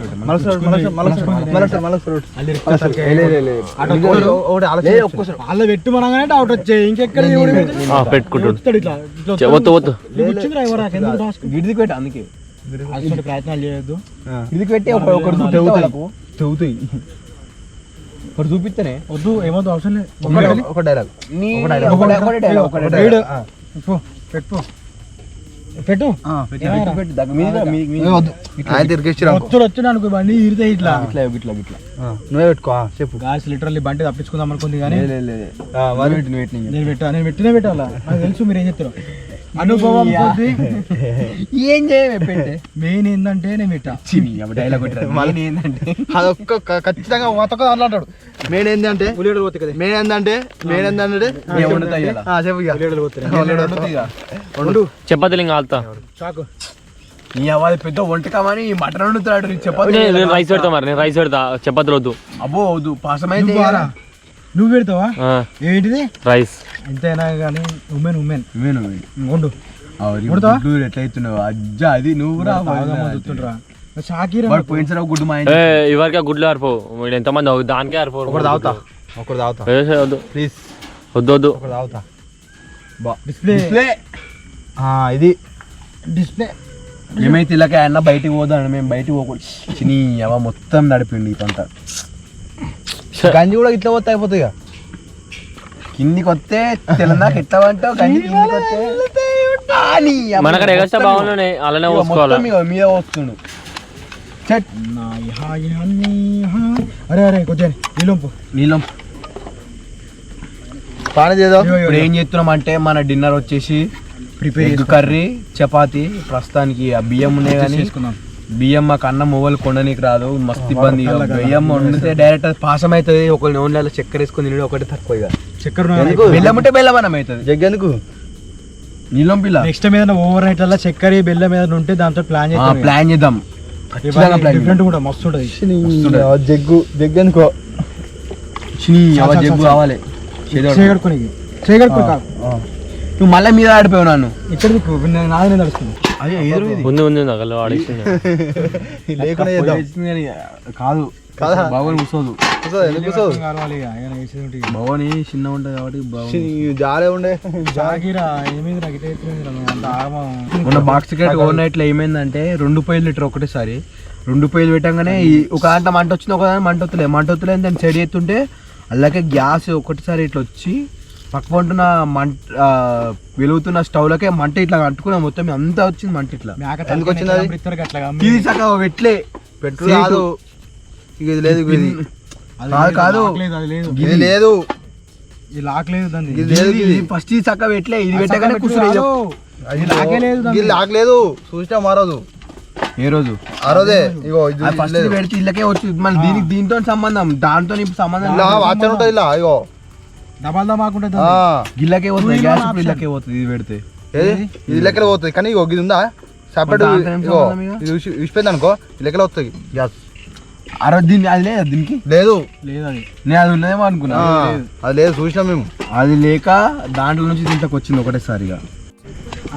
వాళ్ళ పెట్టు మనగానే డౌట్ వచ్చాయి ఇంకెక్కడ పెట్టుకుంటాడు గిడికి పెట్టి అందుకే ప్రయత్నాలు చేయొద్దు ఇదికి పెట్టి ఒకటి చెబుతాయి ఒకటి చూపిస్తేనే వద్దు ఏమొద్దు అవసరం లేదు ఒక డైలాగ్ పెట్టు పెట్టు వచ్చాడు అనుకో బండి ఇరితే ఇట్లా నువ్వే పెట్టుకో చెప్పు గాయస్ లిటరల్లీ బండి తప్పించుకుందాం అనుకుంది కానీ నేను పెట్టినా పెట్టాలా నాకు తెలుసు మీరు ఏం చెప్తారు అనుభవం ఏం చేయాలి మెయిన్ ఏంటంటే నేను పెట్టా డైలాగ్ ఏంటంటే అదొక్క ఖచ్చితంగా అంటాడు మెయిన్ ఏంటంటే చపాతీలు ఇంకా ఆల్తా పెద్ద వంటకమని మటన్ వండుతాడు చపాతీ నేను రైస్ పెడతా మరి నేను రైస్ పెడతా చపాతీలు వద్దు అబ్బో వద్దు పాసమైతే నువ్వు పెడతావా ఏంటిది రైస్ ఎంతైనా కానీ ఉమెన్ వండు ఎట్లయితున్నావు అజ్జా అది నువ్వు షాకీర్ వాడు పోయిన గుడ్డు మా ఇవరికి గుడ్లు ఆరిపోవు వీడు ఎంతమంది దానికే ఆరిపోరు ఒకటి తాగుతా ఒకటి తాగుతా వద్దు ప్లీజ్ వద్దు ఒకటి తాగుతా డిస్ప్లే ఇది డిస్ప్లే ఏమైతే ఇలాగే అన్న బయటికి పోదాం మేము బయటికి పోకూడదు చిని అవ మొత్తం నడిపిండి ఇదంతా గంజి కూడా ఇట్లా పోతే అయిపోతుంది ఇక కిందికి వస్తే తెలంగాణ ఎట్లా అంటావు గంజి కిందికి వస్తే మనక్కడ ఎగస్ట్రా బాగున్నాయి అలానే పోసుకోవాలి మొత్తం ఇక మీద వస్తుండు చెట్ అరే అరే కొంచెం నీళ్ళంపు నీళ్ళం పానీ చేద్దాం ఇప్పుడు ఏం చేస్తున్నాం అంటే మన డిన్నర్ వచ్చేసి ఎగ్ కర్రీ చపాతి ప్రస్తుతానికి ఆ బియ్యం ఉన్నాయి కానీ బియ్యం మాకు అన్నం మొగలు కొండనీకి రాదు మస్తు ఇబ్బంది ఇక బియ్యం వండితే డైరెక్ట్ అది పాసం అవుతుంది ఒకరిని ఓన్లీ చక్కెర వేసుకొని తినడం ఒకటి తక్కువ ఇక చక్కెర బెల్లం ఉంటే బెల్లం అన్నం అవుతుంది జగ్గెందుకు నీళ్ళం పిల్ల నెక్స్ట్ మీద ఓవర్ నైట్ అలా చక్కెర బెల్లం మీద ఉంటే దాంతో ప్లాన్ చేద్దాం ప్లాన్ చేద్దాం డిఫరెంట్ కూడా మస్తు ఉంటుంది జగ్గెందుకో జగ్గు కావాలి చేయగడుకోని చేయగడుకో కాదు నువ్వు మళ్ళీ మీద ఆడిపోయావు నన్ను ఇక్కడ నాది నేను నడుస్తుంది అదే ఎదురు ఇది ఉంది నగలు ఆడిస్తుంది లేకుండా చేద్దాం కాదు కాదా? బాగోని కూర్చోదు ఎందుకు కూర్చోవు? కావాలి ఇక ఆయన వేసేది ఉంటుంది భవని చిన్న ఉంటుంది కాబట్టి బాగుంది జాలే ఉండే జాగిరా ఏమైంది నాకు ఇటే ఎత్తుకుంది అంత ఆగమం మొన్న బాక్స్ టికెట్ ఓవర్ నైట్ లో ఏమైందంటే 2 లీటర్ ఒకటేసారి 2 పెట్టంగానే ఒక దాంట్లో మంట వచ్చింది ఒక దాంట్లో మంట వస్తలే దాన్ని సైడ్ ఎత్తుంటే అలాగే గ్యాస్ ఒకటిసారి ఇట్లా వచ్చి పక్క వంటున్న మంట వెలుగుతున్న స్టవ్లకే మంట ఇట్లా అంటుకున్నా మొత్తం అంతా వచ్చింది మంట ఇట్లా ఎందుకు వచ్చింది అది? ఇది చక్కగా పెట్లే పెట్రోల్ కాదు ఇక ఇది లేదు ఇది కాదు అది లేదు ఇది లేదు ఈ లాక్ లేదు దాన్ని ఇది లేదు ఇది ఫస్ట్ ఇది చక్కగా పెట్టలే ఇది పెట్టగానే కూర్చోలేదు అది లాగే లేదు దాన్ని. ఇది లాగలేదు చూసినా మారదు ఏ రోజు ఆ రోజే ఇగో ఇది ఫస్ట్ పెడితే ఇళ్ళకే వచ్చింది మళ్ళీ దీనికి దీంతో సంబంధం దాంతో సంబంధం ఇలా వాచన ఉంటుంది ఇలా ఇగో డబల్ దమాకుంటుంది ఆ, గిల్లకే పోతుంది గ్యాస్ ఇప్పుడు ఇళ్ళకే పోతుంది ఇది పెడితే ఏది? ఇది లెక్కలు పోతుంది కానీ ఇగో ఇది ఉందా సపరేట్ దాంతో ఏం ఇగో సంబంధం ఇక? ఇది విసిపోయింది అనుకో ఈ లెక్కలు వస్తుంది గ్యాస్ దీన్ని అది లేదు దీనికి లేదు లేదు అది నేను అది ఉన్నదేమో అనుకున్నా ఆ, అది లేదు చూసినాం మేము అది లేక దాంట్లో నుంచి దీంట్లోకి వచ్చింది ఒకటేసారిగా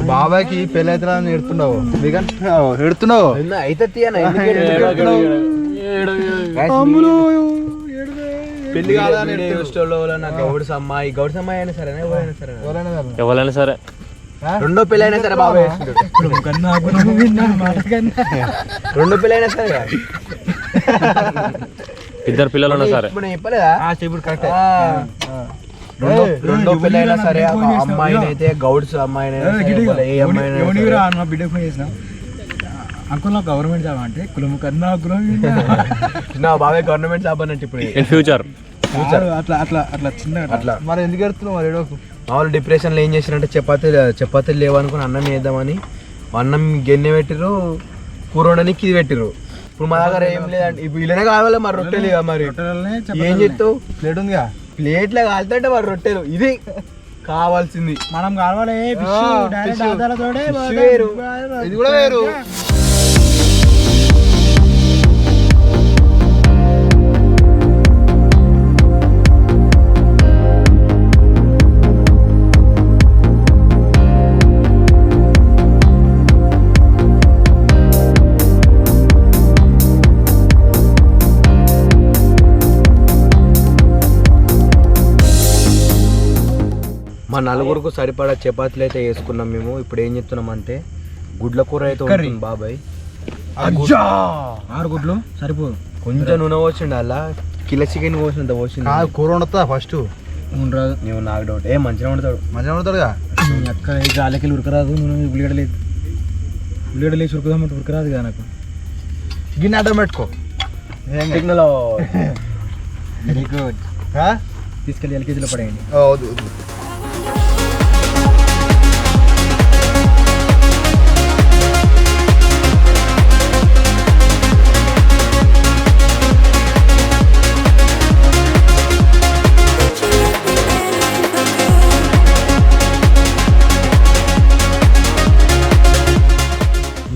బాబాయ్కి పెళ్ళి అయితే ఎడుతున్నావు ఎడుతున్నావు అయితే పెళ్లి కాదని గౌడ్స్ అమ్మాయి అయినా సరే ఎవరైనా సరే రెండో పెళ్ళి అయినా సరే బాబాయ్ కన్నా గుణము విన్నా మాట కన్నా రెండో పెళ్ళి అయినా సరే ఇద్దరు పిల్లలు ఉన్నా సరే ఇప్పుడు నేను చెప్పలేదా ఇప్పుడు కరెక్ట్ రెండో పెళ్ళి అయినా సరే అమ్మాయిని అయితే గౌడ్స్ అమ్మాయిని ఏ అమ్మాయి నా బిడ్డ ఫోన్ చేసిన అంకుల్ నాకు గవర్నమెంట్ జాబ్ అంటే కులము కన్నా కులం నా బాబాయ్ గవర్నమెంట్ జాబ్ అన్నట్టు ఇప్పుడు ఇన్ ఫ్యూచర్ అట్లా అట్లా అట్లా చిన్న అట్లా మరి ఎందుకు ఎడుతున్నావు మరి ఏడోకు మామూలు డిప్రెషన్లో ఏం చేశారంటే చపాతీలు లేవనుకుని అన్నం వేద్దామని అన్నం గిన్నె పెట్టిరు కూర వండడానికి ఇది పెట్టిరు ఇప్పుడు మా దగ్గర ఏం లేదంటే ఇప్పుడు ఇలానే కావాలి మరి రొట్టెలు ఇక మరి ఏం చెప్తావు ప్లేట్ ఉందిగా ప్లేట్లో కాలుతుంటే మరి రొట్టెలు ఇది కావాల్సింది మనం కావాలి వేరు. ఇది కూడా వేరు మా నలుగురికి సరిపడా చపాతీలు అయితే వేసుకున్నాం మేము ఇప్పుడు ఏం చెప్తున్నాం అంటే గుడ్ల కూర అయితే ఉంటుంది బాబాయ్ 6 గుడ్లు సరిపోదు కొంచెం నూనె పోసిండు అలా కిలో చికెన్ పోసినంత పోసింది కూర వండుతా ఫస్ట్ ఉండరాదు నువ్వు నాకు డౌట్ మంచిగా వండుతాడు మంచిగా వండుతాడుగా అక్క గాలికి ఉరకరాదు మనం ఉల్లిగడ్డ లేదు ఉల్లిగడ్డ లేచి ఉరకదామంటే ఉరకరాదు కదా నాకు గిన్నె అడ్డం పెట్టుకో సిగ్నల్ వెరీ గుడ్ తీసుకెళ్ళి ఎల్కేజీలో పడేయండి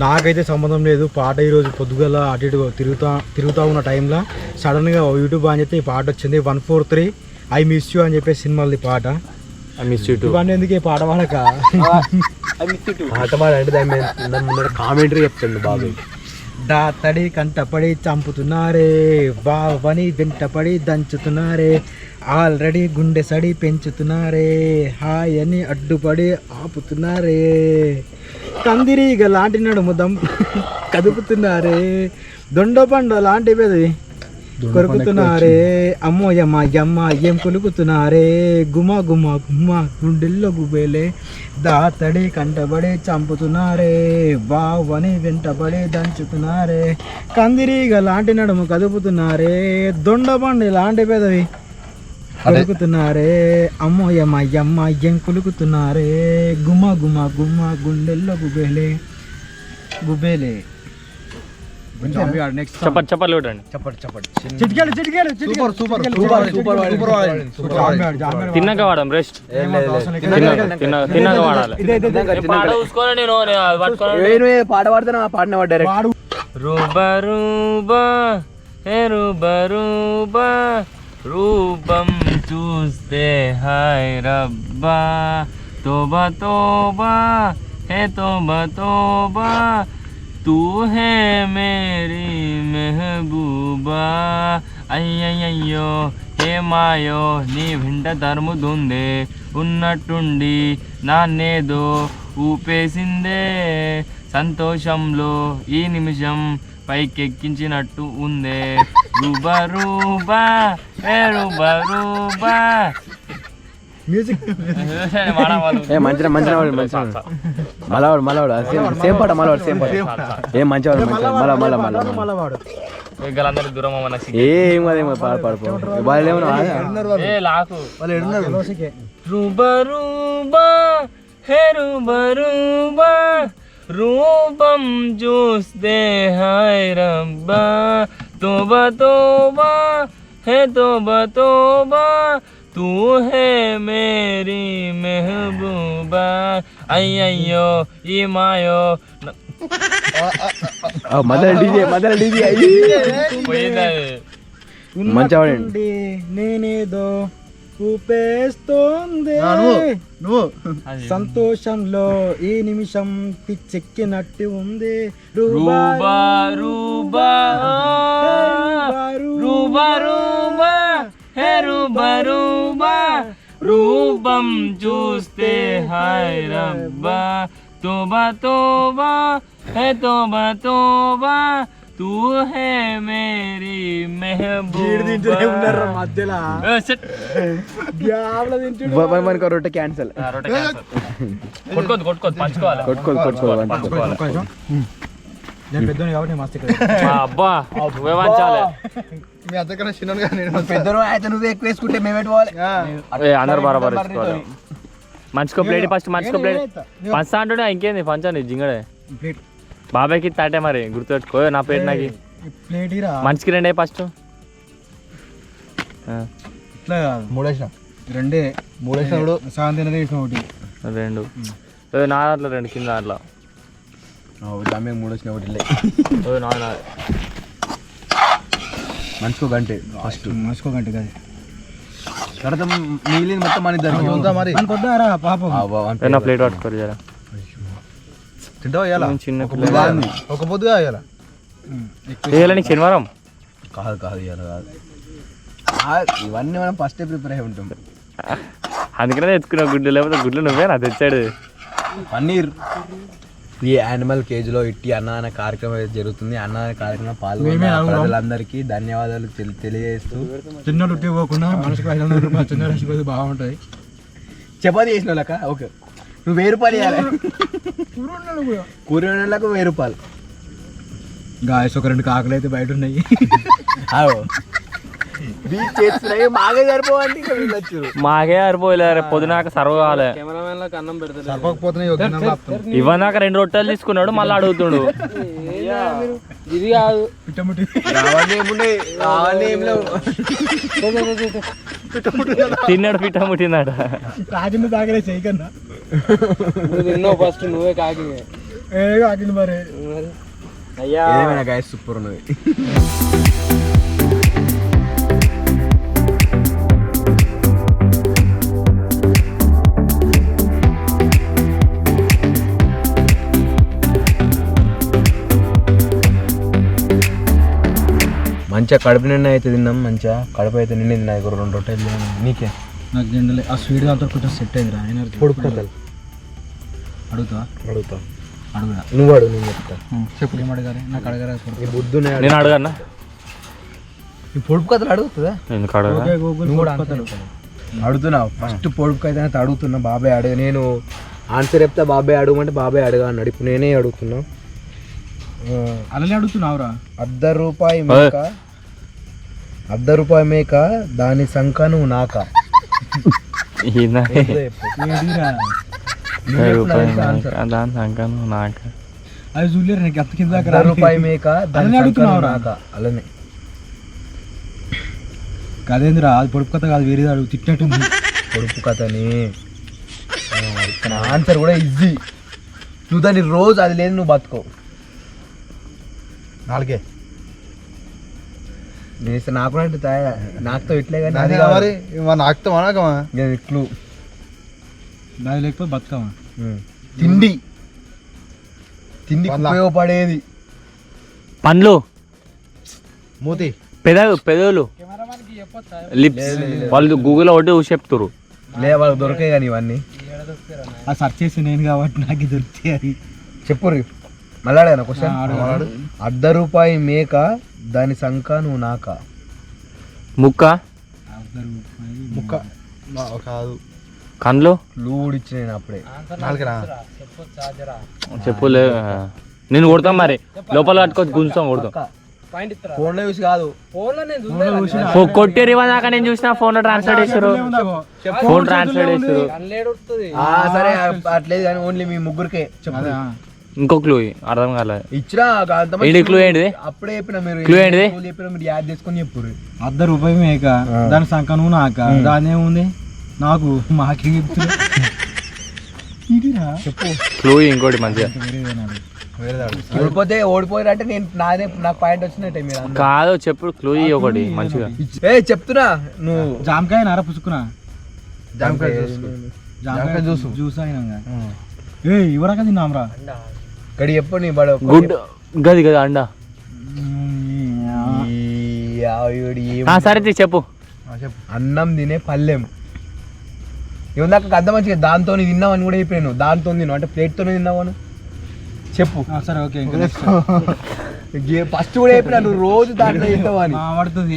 నాకైతే సంబంధం లేదు పాట ఈరోజు పొద్దుగల అటు ఇటు తిరుగుతూ ఉన్న టైంలో సడన్గా యూట్యూబ్ అని చెప్పి ఈ పాట వచ్చింది 143 ఐ మిస్ యూ అని చెప్పే సినిమాది పాట ఇవన్నీ ఎందుకు ఈ పాట పాడక పాట పాడంటే దాని మీద కామెంటరీ చెప్తాడు బాబాయ్ దాతడి కంటపడి చంపుతున్నారే, బావని వెంటపడి దంచుతున్నారే, ఆల్రెడీ గుండె సడి పెంచుతున్నారే, హాయని అడ్డుపడి ఆపుతున్నారే, కందిరీగ లాంటి నడుము కదుపుతున్నారే, దొండపండ లాంటి పెదవి కొరుకుతున్నారే, అమ్మో యమ్మ యమ్మ ఏం కొలుకుతున్నారే, గుమ గుమ గుమ్మ గుండెల్లో గుబేలే, దాతడి కంటబడి చంపుతున్నారే, బావని వెంటబడి దంచుతున్నారే, కందిరీగ లాంటి నడుము కదుపుతున్నారే, దొండపండు లాంటి పెదవి కొలుకుతున్నారే, అమ్మో యమ్మ యమ్మ ఏం కొలుకుతున్నారే, గుమ గుమ గుమ్మ గుండెల్లో గుబేలే గుబేలే. చెప్పండి చెప్పండి చూడండి. చిటికెలు చిటికెలు సూపర్ సూపర్ తిన్నాక వాడడం రెస్ట్ తిన్నాక వాడాలి. పాట చూసుకోవాలి నేను పాట పాడుతున్నా పాడిన వాడు రూబా రూబా హే రూబా రూబా రూపం చూస్తే హాయ్ రబ్బా తోబా తోబా హే తోబా తోబా तू है मेरी महबूबा అయ్యయ్యో హే మాయో నీ వెంట తరుముతుందే ఉన్నట్టుండి నాన్నేదో ఊపేసిందే సంతోషంలో ఈ నిమిషం పైకెక్కించినట్టు ఉందే రూబా రూబా ఏ రూబా రూబా మ్యూజిక్ మంచిగా మలవాడు సేమ్ పాట మలవాడు సేమ్ పాట ఏం మంచిగా మళ్ళవాడు అందరికి దూరం అవ్వనా ఏం కదేమో పాడుకో వాళ్ళు ఏమన్నా లాకు రూబా రూబా హే రూబా రూబా రూపం చూస్తే హాయ్ రబ్బా తోబా తోబా హే తోబా తోబా तू है मेरी महबूबा అయ్యయ్యో ఈ మాయో మదర్ డీజే మంచిగా నేనేదో ఊపేస్తోంది నువ్వు సంతోషంలో ఈ నిమిషం పిచ్చెక్కినట్టు ఉంది రూబా రూబా రూబా రూబా హే రూబా రూబా రూపం చూస్తే హాయ్ రబ్బా తోబా తోబా హే తోబా తోబా తూ హే మేరీ మెహబూబా మధ్యలో మనకు రొట్టె క్యాన్సల్ కొట్టుకోదు పంచుకోవాలి నేను పెద్దోని కాబట్టి మస్తు అబ్బా నువ్వే వంచాలి మీ అంతకన్నా చిన్నగా నేను పెద్దరు అయితే నువ్వు ఎక్కువ వేసుకుంటే మేము పెట్టుకోవాలి అందరు బరాబర్ మంచుకో ప్లేట్ ఫస్ట్ మంచుకో ప్లేట్ పంచా అంటుండే ఇంకేంది పంచండి జింగడే బాబాయ్కి తాటే మరి గుర్తుపెట్టుకో నా ప్లేట్ నాకు ప్లేట్ మంచికి రెండే ఫస్ట్ ఇట్లా మూడేసిన మూడేసినప్పుడు సాయం తినదే వేసిన ఒకటి రెండు నా దాంట్లో రెండు కింద దాంట్లో దామే మూడు వచ్చిన ఒకటి నా మనిషికో గంట ఫస్ట్ మనిషికో గంట కాదు తర్వాత మిగిలిన మొత్తం మన ఇద్దరు మరి కొద్దారా పాపం నా ప్లేట్ పట్టుకోరు జరా తింటావా ఇవాళ చిన్న పిల్లలు ఒక పొద్దుగా ఇవాళ వేయాల నీకు శనివారం కాదు ఇవాళ కాదు ఇవన్నీ మనం ఫస్ట్ ప్రిపేర్ అయి ఉంటాం అందుకనే తెచ్చుకున్నావు గుడ్లు లేకపోతే గుడ్లు నువ్వే నా తెచ్చాడు పన్నీర్ ఈ యానిమల్ కేజ్లో ఇట్టి అన్నదాన కార్యక్రమం అయితే జరుగుతుంది. అన్నదాన కార్యక్రమం పాల్గొన్న ప్రజలందరికీ ధన్యవాదాలు తెలియజేస్తూ చిన్న పోకుండా మనసుకు 500 రూపాయలు చిన్న రాసి బాగుంటుంది. చపాతీ చేసిన వాళ్ళక ఓకే నువ్వు 1000 రూపాయలు ఇవ్వాలి, కూర వాళ్ళకు 1000 రూపాయలు. గాయస్ ఒక 2 కాకులు అయితే బయట ఉన్నాయి. మాకే సరిపోలే పొద్దునాక సర్వ కావాలి. ఇవ్వనాక 2 రొట్టెలు తీసుకున్నాడు మళ్ళీ అడుగుతుండు. ఇది కాదు తిన్నాడు పిట్ట ముట్టిందట. కాకింది తాగలే చేయకన్నా తిన్నావు ఫస్ట్ నువ్వే కాకి కాకింది మరి అయ్యా సూపర్ ఉన్నది. మంచిగా కడుపు నిండా అయితే తిన్నాం, మంచిగా కడుపు అయితే నిండి తిన్నా. 2 రొట్టెలు తిన్నాను. నీకే నాకు జెండలే ఆ స్వీట్ అంతా కొంచెం సెట్ అయిందిరా. ఆయన పొడుపు కథలు అడుగుతా అడుగుతా. అడుగురా. నువ్వు అడుగు, నేను చెప్తా. చెప్పు ఏం అడగాలి? నాకు అడగరా. ఈ బుద్ధునే నేను అడగన్నా, ఈ పొడుపు కథలు అడుగుతుందా? ఎందుకు అడగ? నువ్వు కూడా అడుగుతున్నావు. ఫస్ట్ పొడుపు అయితే అయితే అడుగుతున్నా. బాబాయ్ అడుగు, నేను ఆన్సర్ చెప్తా. బాబాయ్ అడగమంటే బాబాయ్ అడగా అన్నాడు. ఇప్పుడు నేనే అడుగుతున్నా. అలానే అడుగుతున్నావురా. ₹1 మేక, ₹1 మేక, దాని సంఖ నువ్వు నాక. ఈయన ఏదిరా? దాని సంఖ్యను నాకు అది చూడలేరు నీకు ఎంత కింద ₹1 మేక, దాని అలానే సంఖ నువ్వు అడుగుతున్నావురా. నాక. అలానే కదేందిరా, అది పొడుపు కథ కాదు, వేరేది అడుగు. తిట్టినట్టుంది. పొడుపు కథని ఆన్సర్ కూడా ఈజీ. నువ్వు దాన్ని రోజు అది లేదు నువ్వు బతుకో. 4 నేను ఇస్తే నాకు అంటే నాకుతో ఇట్లే కానీ అది మరి నాకుతామా నాకమా క్లూ. అది లేకపోతే బతుకమా. తిండి, తిండికి ఉపయోగపడేది. పండ్లు, మూతి పెదవులు, లిప్స్. వాళ్ళు గూగుల్లో ఒకటి చూసి చెప్తారు. లే వాళ్ళకి దొరకాయి కానీ ఇవన్నీ. అది సెర్చ్ చేసి నేను కాబట్టి నాకు దొరికితే అది చెప్పు మళ్ళీ అడగనా క్వశ్చన్? ₹1 మేక, దాని సంఖ నువ్వు నాక. ముక్క, ముక్క కాదు. కండ్లు, లూడ్ ఇచ్చిన నేను అప్పుడే. 4 చెప్పులే. నేను కొడతాం మరి, లోపల పట్టుకొని గుంజుతాం, కొడతాం. ఫోన్ లో చూసి కాదు, కొట్టేరు ఇవ్వ దాకా నేను చూసిన. ఫోన్ లో ట్రాన్స్లేట్ చేసారు, ఫోన్ ట్రాన్స్లేట్ చేసారు. సరే అట్లేదు కానీ ఓన్లీ మీ ముగ్గురికే చెప్పు. ఇంకో క్లూ అర్థం కాలేదు. ఇచ్చినా ఏంటి క్లూ? ఏంటిది అప్పుడే చెప్పిన మీరు. క్లూ ఏంటిది? చెప్పిన మీరు యాడ్ చేసుకొని చెప్పు. ₹1 మేక, దాని సంఖ నువ్వు నాక. దాని ఏముంది నాకు మాకే చెప్తున్నా. ఇదిరా చెప్పు క్లూ. ఇంకోటి మంచిగా ఓడిపోయారంటే నేను నాకు పాయింట్ వచ్చినట్టే. మీరు కాదు, చెప్పు క్లూ ఒకటి మంచిగా. చెప్తున్నా. నువ్వు జామకాయ నార పుసుకున్నా. జామకాయ జ్యూస్ అయినా ఇవరాక తిన్నాంరా. గడి చెప్పు నీ బడ గుడ్ గది గది అండ. సరే చెప్పు. అన్నం తినే పల్లెం. నాకు అర్థం మంచిగా దాంతో తిన్నావని కూడా చెప్పాను. దాంతో తిన్నావు అంటే ప్లేట్తోనే తిన్నావను చెప్పు. సరే ఓకే. ఫస్ట్ కూడా చెప్పినా నువ్వు రోజు దాంట్లో తింటావని. పడుతుంది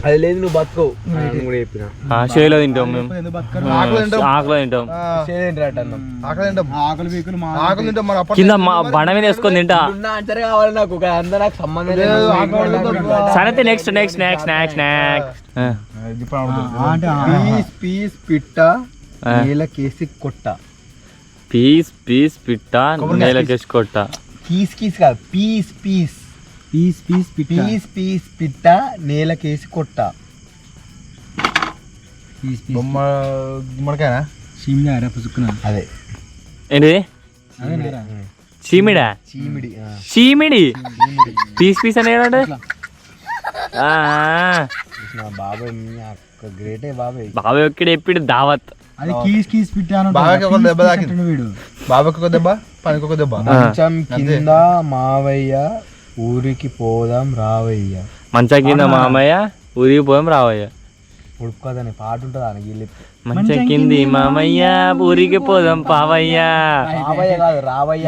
అది లేదు నువ్వు బతుకో కూడా చెప్పిన. షేలో తింటాం మేము, ఆకులో తింటాం, కింద బండ మీద వేసుకొని తింటా. ఆన్సర్ కావాలి నాకు, అంతా నాకు సంబంధం లేదు. సరే next next next next next పీస్ పీస్ పిట్ట నేలకేసి కొట్ట. పీస్ పీస్ పిట్ట నేలకేసి కొట్ట. కీస్ కీస్ కాదు, పీస్ పీస్ పీస్ పీస్ పీస్ పీస్ పిట్ట నేలకేసి కొట్ట. గుమ్మడికాయనా? చీమిడి పుసుకున్నా. అదే ఏంటి? చీమిడా? చీమిడి. చీమిడి పీస్ పీస్ అని ఏంటంటే బాబాయ్ గ్రేటే బాబాయ్. బాబాయ్ ఒక్కడే ఎప్పుడు దావత్. అది కీస్ కీస్ పిట్టాను. బాబాకి ఒక దెబ్బ తాకింది వీడు. బాబాకి ఒక దెబ్బ, పనికి ఒక దెబ్బ. మంచం కింద మావయ్య ఊరికి పోదాం రావయ్య. మంచం కింద మామయ్య ఊరికి పోదాం రావయ్య. ఉడుపు కదని పాట ఉంటుంది అనకి. మంచం కింది మామయ్య ఊరికి పోదాం పావయ్య. రావయ్య కాదు రావయ్య.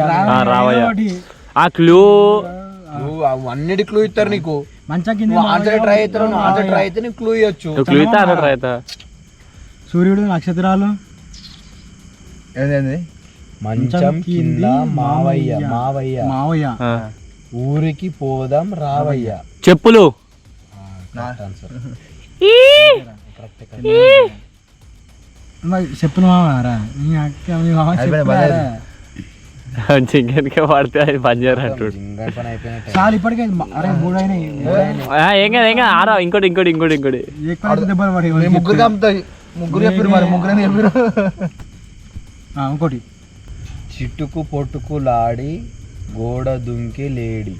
రావయ్య. ఆ క్లూ నువ్వు అన్నిటి క్లూ ఇస్తారు నీకు. మంచం కింద ఆన్సర్ ట్రై అవుతారు. నువ్వు ఆన్సర్ ట్రై అయితే నీకు క్లూ ఇవ్వచ్చు. క్లూ ఇస్తా అన్న ట్రై అవుతా. సూర్యుడు నక్షత్రాలు. ఏంది? మంచం కింద మావయ్య మావయ్య మావయ్య ఊరికి పోదాం రావయ్య. చెప్పులు. చెప్పులు మావారా చికెన్ కే పడితే అది పంజారు అంటాడు. చాలు ఇప్పటికే. అరే మూడైనాయి. ఏం కాదు ఏం కాదు. ఆరా ఇంకోటి ఇంకోటి ఇంకోటి ఇంకోటి. దెబ్బలు పడి ముగ్గురు కమ్ముతాయి. ముగ్గురు చెప్పారు మరి, ముగ్గురు చెప్పారు. ఇంకోటి. చిట్టుకు పొట్టుకు లాడి గోడ దుంకి లేడి.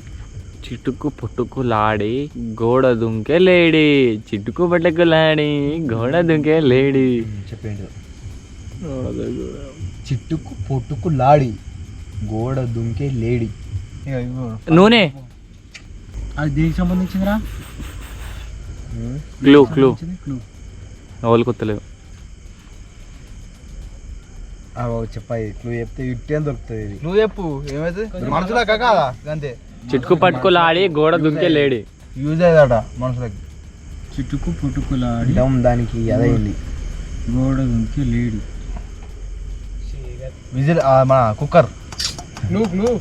చిట్టుకు పొట్టుకు లాడి గోడ దుంకే లేడి. చిట్టుకు పట్టుకు లాడి గోడ దుంకే లేడి. చెప్పండి. చిట్టుకు పొట్టుకు లాడి గోడ దుంకే లేడి. నూనె అది దేనికి సంబంధించిందిరా? క్లూ క్లూ క్లూ ఎవరు కొత్తలేవు. చెప్పాయి క్లూ చెప్తే ఇట్టే దొరుకుతుంది ఇది. నువ్వు చెప్పు ఏమైతుంది మనుషులక కాదా అంతే చిట్కు పట్టుకులు ఆడి గోడ దుంకే లేడి. యూజ్ అయ్యేదట మనుషులకి. చిటుకు పుట్టుకులాడి దానికి అదైంది. గోడ దుంకి లేడి. విజిల్ మన కుక్కర్. నువ్వు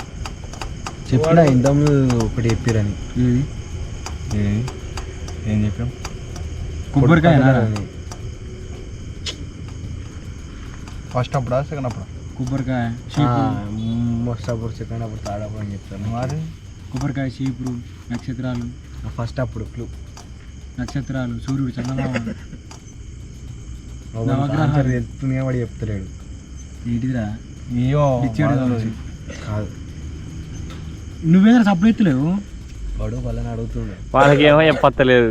చెప్పిన ఇంతకు ఒకటి చెప్పిరని. ఏం చెప్పాం? కొబ్బరికాయ ఫస్ట్ అప్పుడా సెకండ్ అప్పుడా? కొబ్బరికాయ మోస్ట్ అప్పుడు సెకండ్ అప్పుడు థర్డ్ అప్పుడు అని చెప్తాను. మరి కొబ్బరికాయ చీపురు నక్షత్రాలు ఫస్ట్ అప్పుడు క్లూ నక్షత్రాలు సూర్యుడు చందమామ నవగ్రహాలు తెలుస్తుంది వాడు చెప్తలేడు. ఏంటిదిరా? అయ్యో కాదు నువ్వేదైనా సప్లై ఎత్తలేవు. వాడు వాళ్ళని అడుగుతుండే. వాళ్ళకి ఏమో చెప్పలేదు.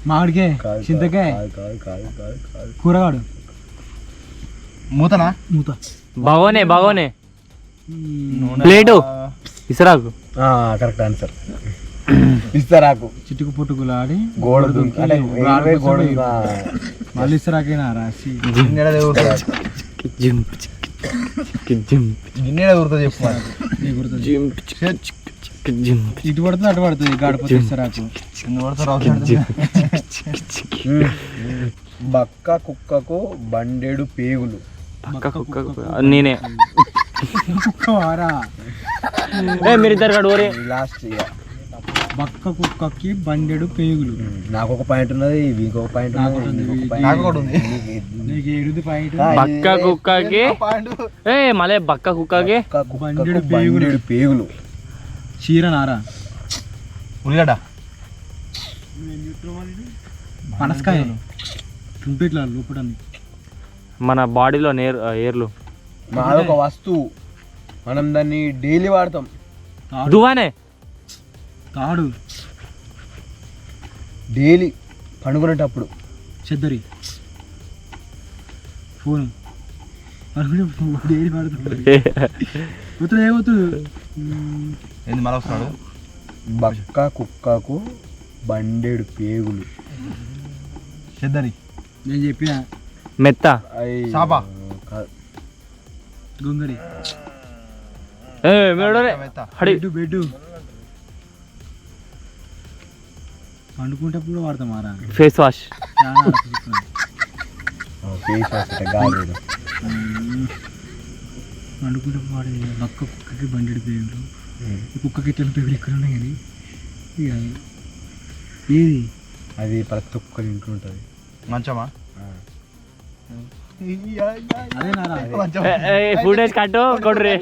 మామిడికాయ చింతకాయ కాదు కాదు కాదు కాదు కూరగాడు మూతనా? మూత బాగోనే బాగోనే ప్లేటు ఇసరాకు. Correct answer. ఇస్తారాకు. చిట్టుకు పుట్టుకులాడి గోడ దుంకి అంటే గోడ మళ్ళీ ఇస్తారాకైనా రాసి గిన్నెడ దూరుతుంది చెప్పు మరి. నీకు గుర్తుంది. ఇటు పడుతుంది అటు పడుతుంది గాడిపోతే ఇస్తారాకు. బక్క కుక్కకు బండెడు పేగులు. పక్క కుక్క నేనే. కుక్కవారా? మీరిద్దరు కాడు ఓరే. లాస్ట్ బక్క కుక్కకి బండెడు పేగులు. నాకు ఒక పాయింట్ ఉన్నది, ఇంకొక పాయింట్ ఉంది. నీకు ఏడుది పాయింట్. బక్క కుక్కకి మళ్ళీ బక్క కుక్కకి బండెడు పేగులు. చీర నారా? ఉల్లిగడ్డ. పనసకాయ తుంపిట్లా లోపడానికి. మన బాడీలో ఏర్లు. మాదొక వస్తువు, మనం దాన్ని డైలీ వాడతాం. దువానే తాడు డైలీ పండుకునేటప్పుడు. చెద్దరి ఫోన్ డైలీ వాడుతుంది. ఏమవుతుంది? ఏంది మళ్ళీ వస్తున్నాడు? బక్క కుక్కకు బండెడు పేగులు. చెద్దరి. నేను చెప్పిన మెత్త చాప. గొంగడి హడి బెడ్ పండుకుంటప్పుడు వాడతామారా? Face wash. పండుకుంటప్పుడు వాడే బక్క కుక్కకి బండెడు పేగులు. కుక్కకి ఇట్లా పేగులు ఇక్కడ ఉన్నాయి కానీ ఏది అది ప్రతి ఒక్కరి ఇంట్లో ఉంటుంది. మంచమా? ఫుడ్ వేసి కట్టు కొడురే.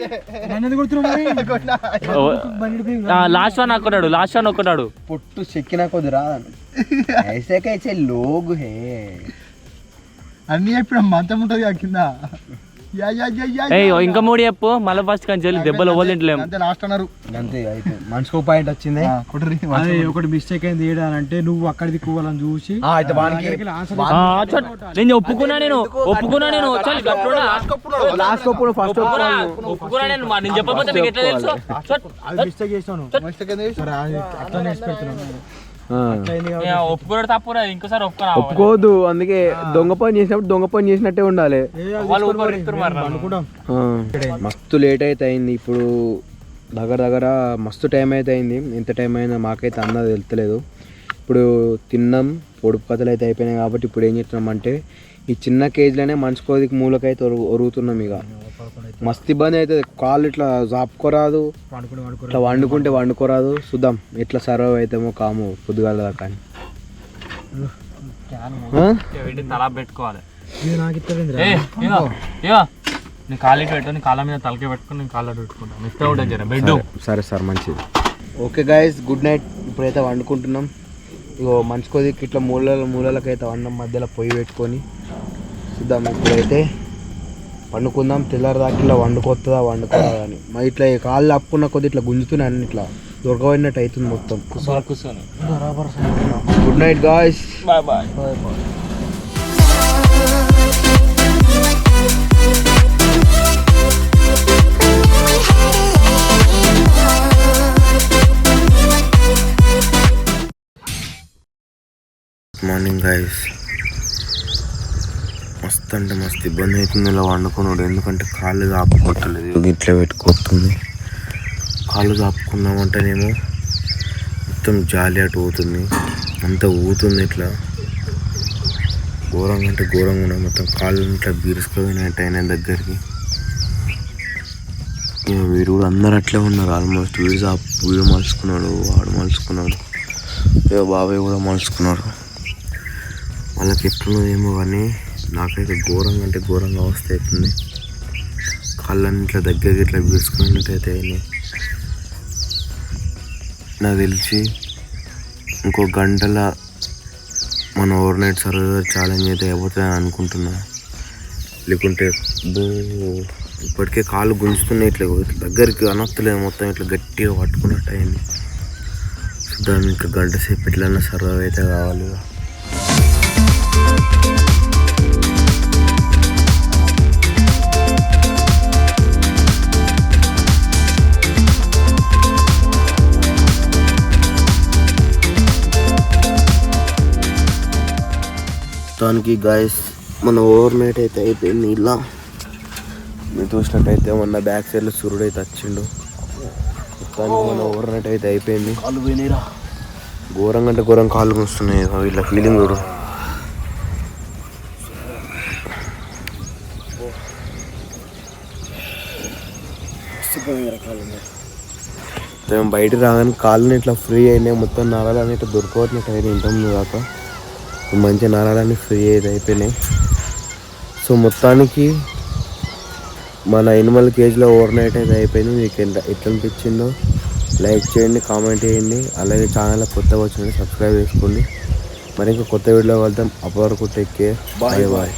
లాస్ట్ వన్ ఒక్కడాడు, లాస్ట్ వన్ ఒక్కడాడు. పొట్టు చెక్కినా కొద్దిరా. ऐसे कैसे लोग हैं. అన్ని చెప్పిన మంచం ఉంటుంది కింద. ఇంకా మూడు చెప్పు మళ్ళీ ఫస్ట్ కానీ చెల్లి దెబ్బలు ఇవ్వలేంటలేము. అంతే లాస్ట్ అన్నారు. అంతే అయితే మనిషికి ఒక పాయింట్ వచ్చింది. ఒకటి మిస్టేక్ అయింది ఏడానంటే నువ్వు అక్కడిది కూవాలని చూసి నేను ఒప్పుకున్నా. నేను ఒప్పుకున్నా. నేను చెప్పకపోతే మీకు ఎట్లా తెలుసు? మిస్టేక్ చేస్తాను. అట్లా నేర్చి పెడుతున్నాను. ఒప్పుకున్నాడు తప్పురా. ఇంకోసారి ఒప్పుకోవద్దు. అందుకే దొంగ పని చేసినప్పుడు దొంగ పని చేసినట్టే ఉండాలి. మస్తు లేట్ అయితే అయింది. ఇప్పుడు దగ్గర మస్తు టైం అయితే అయింది. ఎంత టైం అయినా మాకైతే అన్నది తెలుస్తలేదు. ఇప్పుడు తిన్నాం, పొడుపు కథలు అయితే అయిపోయినాయి కాబట్టి ఇప్పుడు ఏం చేస్తున్నాం అంటే ఈ చిన్న కేజీలోనే మనిషికోదికి మూలకైతే ఒరుగుతున్నాం. ఇక మస్తు ఇబ్బంది అవుతుంది. కాళ్ళు ఇట్లా జాపుకోరాదు, ఇట్లా వండుకోరాదు. చూద్దాం ఎట్లా సర్వైవ్ అవుతామో కాము పొద్దుగాల దాకా. తలా పెట్టుకోవాలి. నీ కాళ్ళకి పెట్టు, నీ కాళ్ళ మీద తలకి పెట్టుకుని నేను కాళ్ళ పెట్టుకుంటాను. మిస్టర్ అవుట్ జర బెడ్. సరే సార్, మంచిది. Okay guys, good night. ఇప్పుడైతే వండుకుంటున్నాం. ఇగో మనిషికోదికి ఇట్లా మూలలకైతే అన్నం మధ్యలో పొయ్యి పెట్టుకొని చూద్దాం. ఇప్పుడైతే వండుకుందాం. తెల్లారి దాకా ఇట్లా వండుకోదా అని మరి ఇట్లా కాళ్ళు అప్పుకున్న కొద్ది ఇట్లా గుంజుతున్నాయి. అన్ని ఇట్లా దొరకబడినట్టు అవుతుంది మొత్తం. కూర్చొని good night guys. Bye bye. Morning guys. మస్తు అంటే మస్తు ఇబ్బంది అవుతుంది ఇలా వండుకున్నాడు, ఎందుకంటే కాళ్ళు కాపుకోవట్లేదు, ఇట్లా పెట్టుకోతుంది. కాళ్ళు కాపుకున్నామంటేనేమో మొత్తం జాలి అటు ఊతుంది, అంత ఊతుంది, ఇట్లా ఘోరంగా అంటే ఘోరంగా ఉన్నాయి. మొత్తం కాళ్ళు ఇట్లా బీరుసుకుపోయినట్టు అయిన దగ్గరికి. వీడు కూడా అందరు అట్లే ఉన్నారు ఆల్మోస్ట్. వీడు మలుచుకున్నాడు, వాడు మలుచుకున్నాడు, బాబాయ్ కూడా మలుచుకున్నాడు. వాళ్ళకి ఎట్లున్నదేమో కానీ నాకైతే ఘోరంగా అంటే ఘోరంగా అవస్థ అవుతుంది. కాళ్ళని ఇట్లా దగ్గరికి ఇట్లా బీసుకున్నట్టయితే అయినాయి. నాకు తెలిసి ఇంకో గంటల మన ఓవర్ నైట్ సర్వర్ ఛాలెంజ్ అయితే అయిపోతుందని అనుకుంటున్నా. లేకుంటే ఇప్పటికే కాళ్ళు గుంజుతున్నాయి, ఇట్లా దగ్గరికి అనొత్తలేదు, మొత్తం ఇట్లా గట్టిగా పట్టుకున్నట్టు అయింది. దాన్ని ఇంకా గంట సేపు ఎట్లన్నా సర్వైవ్ అయితే కావాలి. దానికి గాయస్ మన ఓవర్ నైట్ అయితే అయిపోయింది. ఇలా మీరు చూసినట్టయితే మొన్న బ్యాక్ సైడ్లో సూర్యుడు అయితే వచ్చిండు. మొత్తానికి మన ఓవర్ నైట్ అయితే అయిపోయింది. కాళ్ళు పోయినాయిరా, ఘోరంగా అంటే ఘోరంగా కాళ్ళు వస్తున్నాయి. వీళ్ళ ఫీలింగ్ చూడు. మేము బయట రాగానే కాళ్ళని ఇట్లా ఫ్రీ అయినాయి, మొత్తం నరాలని ఇట్లా దొరకవట్టినట్టు అయినాయి. ఇంతకుముందు దాకా మంచి నరాలన్నీ ఫ్రీ అయితే అయిపోయినాయి. సో మొత్తానికి మన ఎనిమల్ కేజ్లో ఓవర్ నైట్ అయితే అయిపోయింది. మీకు ఎట్లా అనిపించిందో లైక్ చేయండి, కామెంట్ చేయండి. అలాగే ఛానల్ కొత్తగా వచ్చినట్టు సబ్స్క్రైబ్ చేసుకోండి. మరి ఇంకా కొత్త వీడియో వెళ్తాం. అప్పటి వరకు టేక్ కేర్, బాయ్ బాయ్.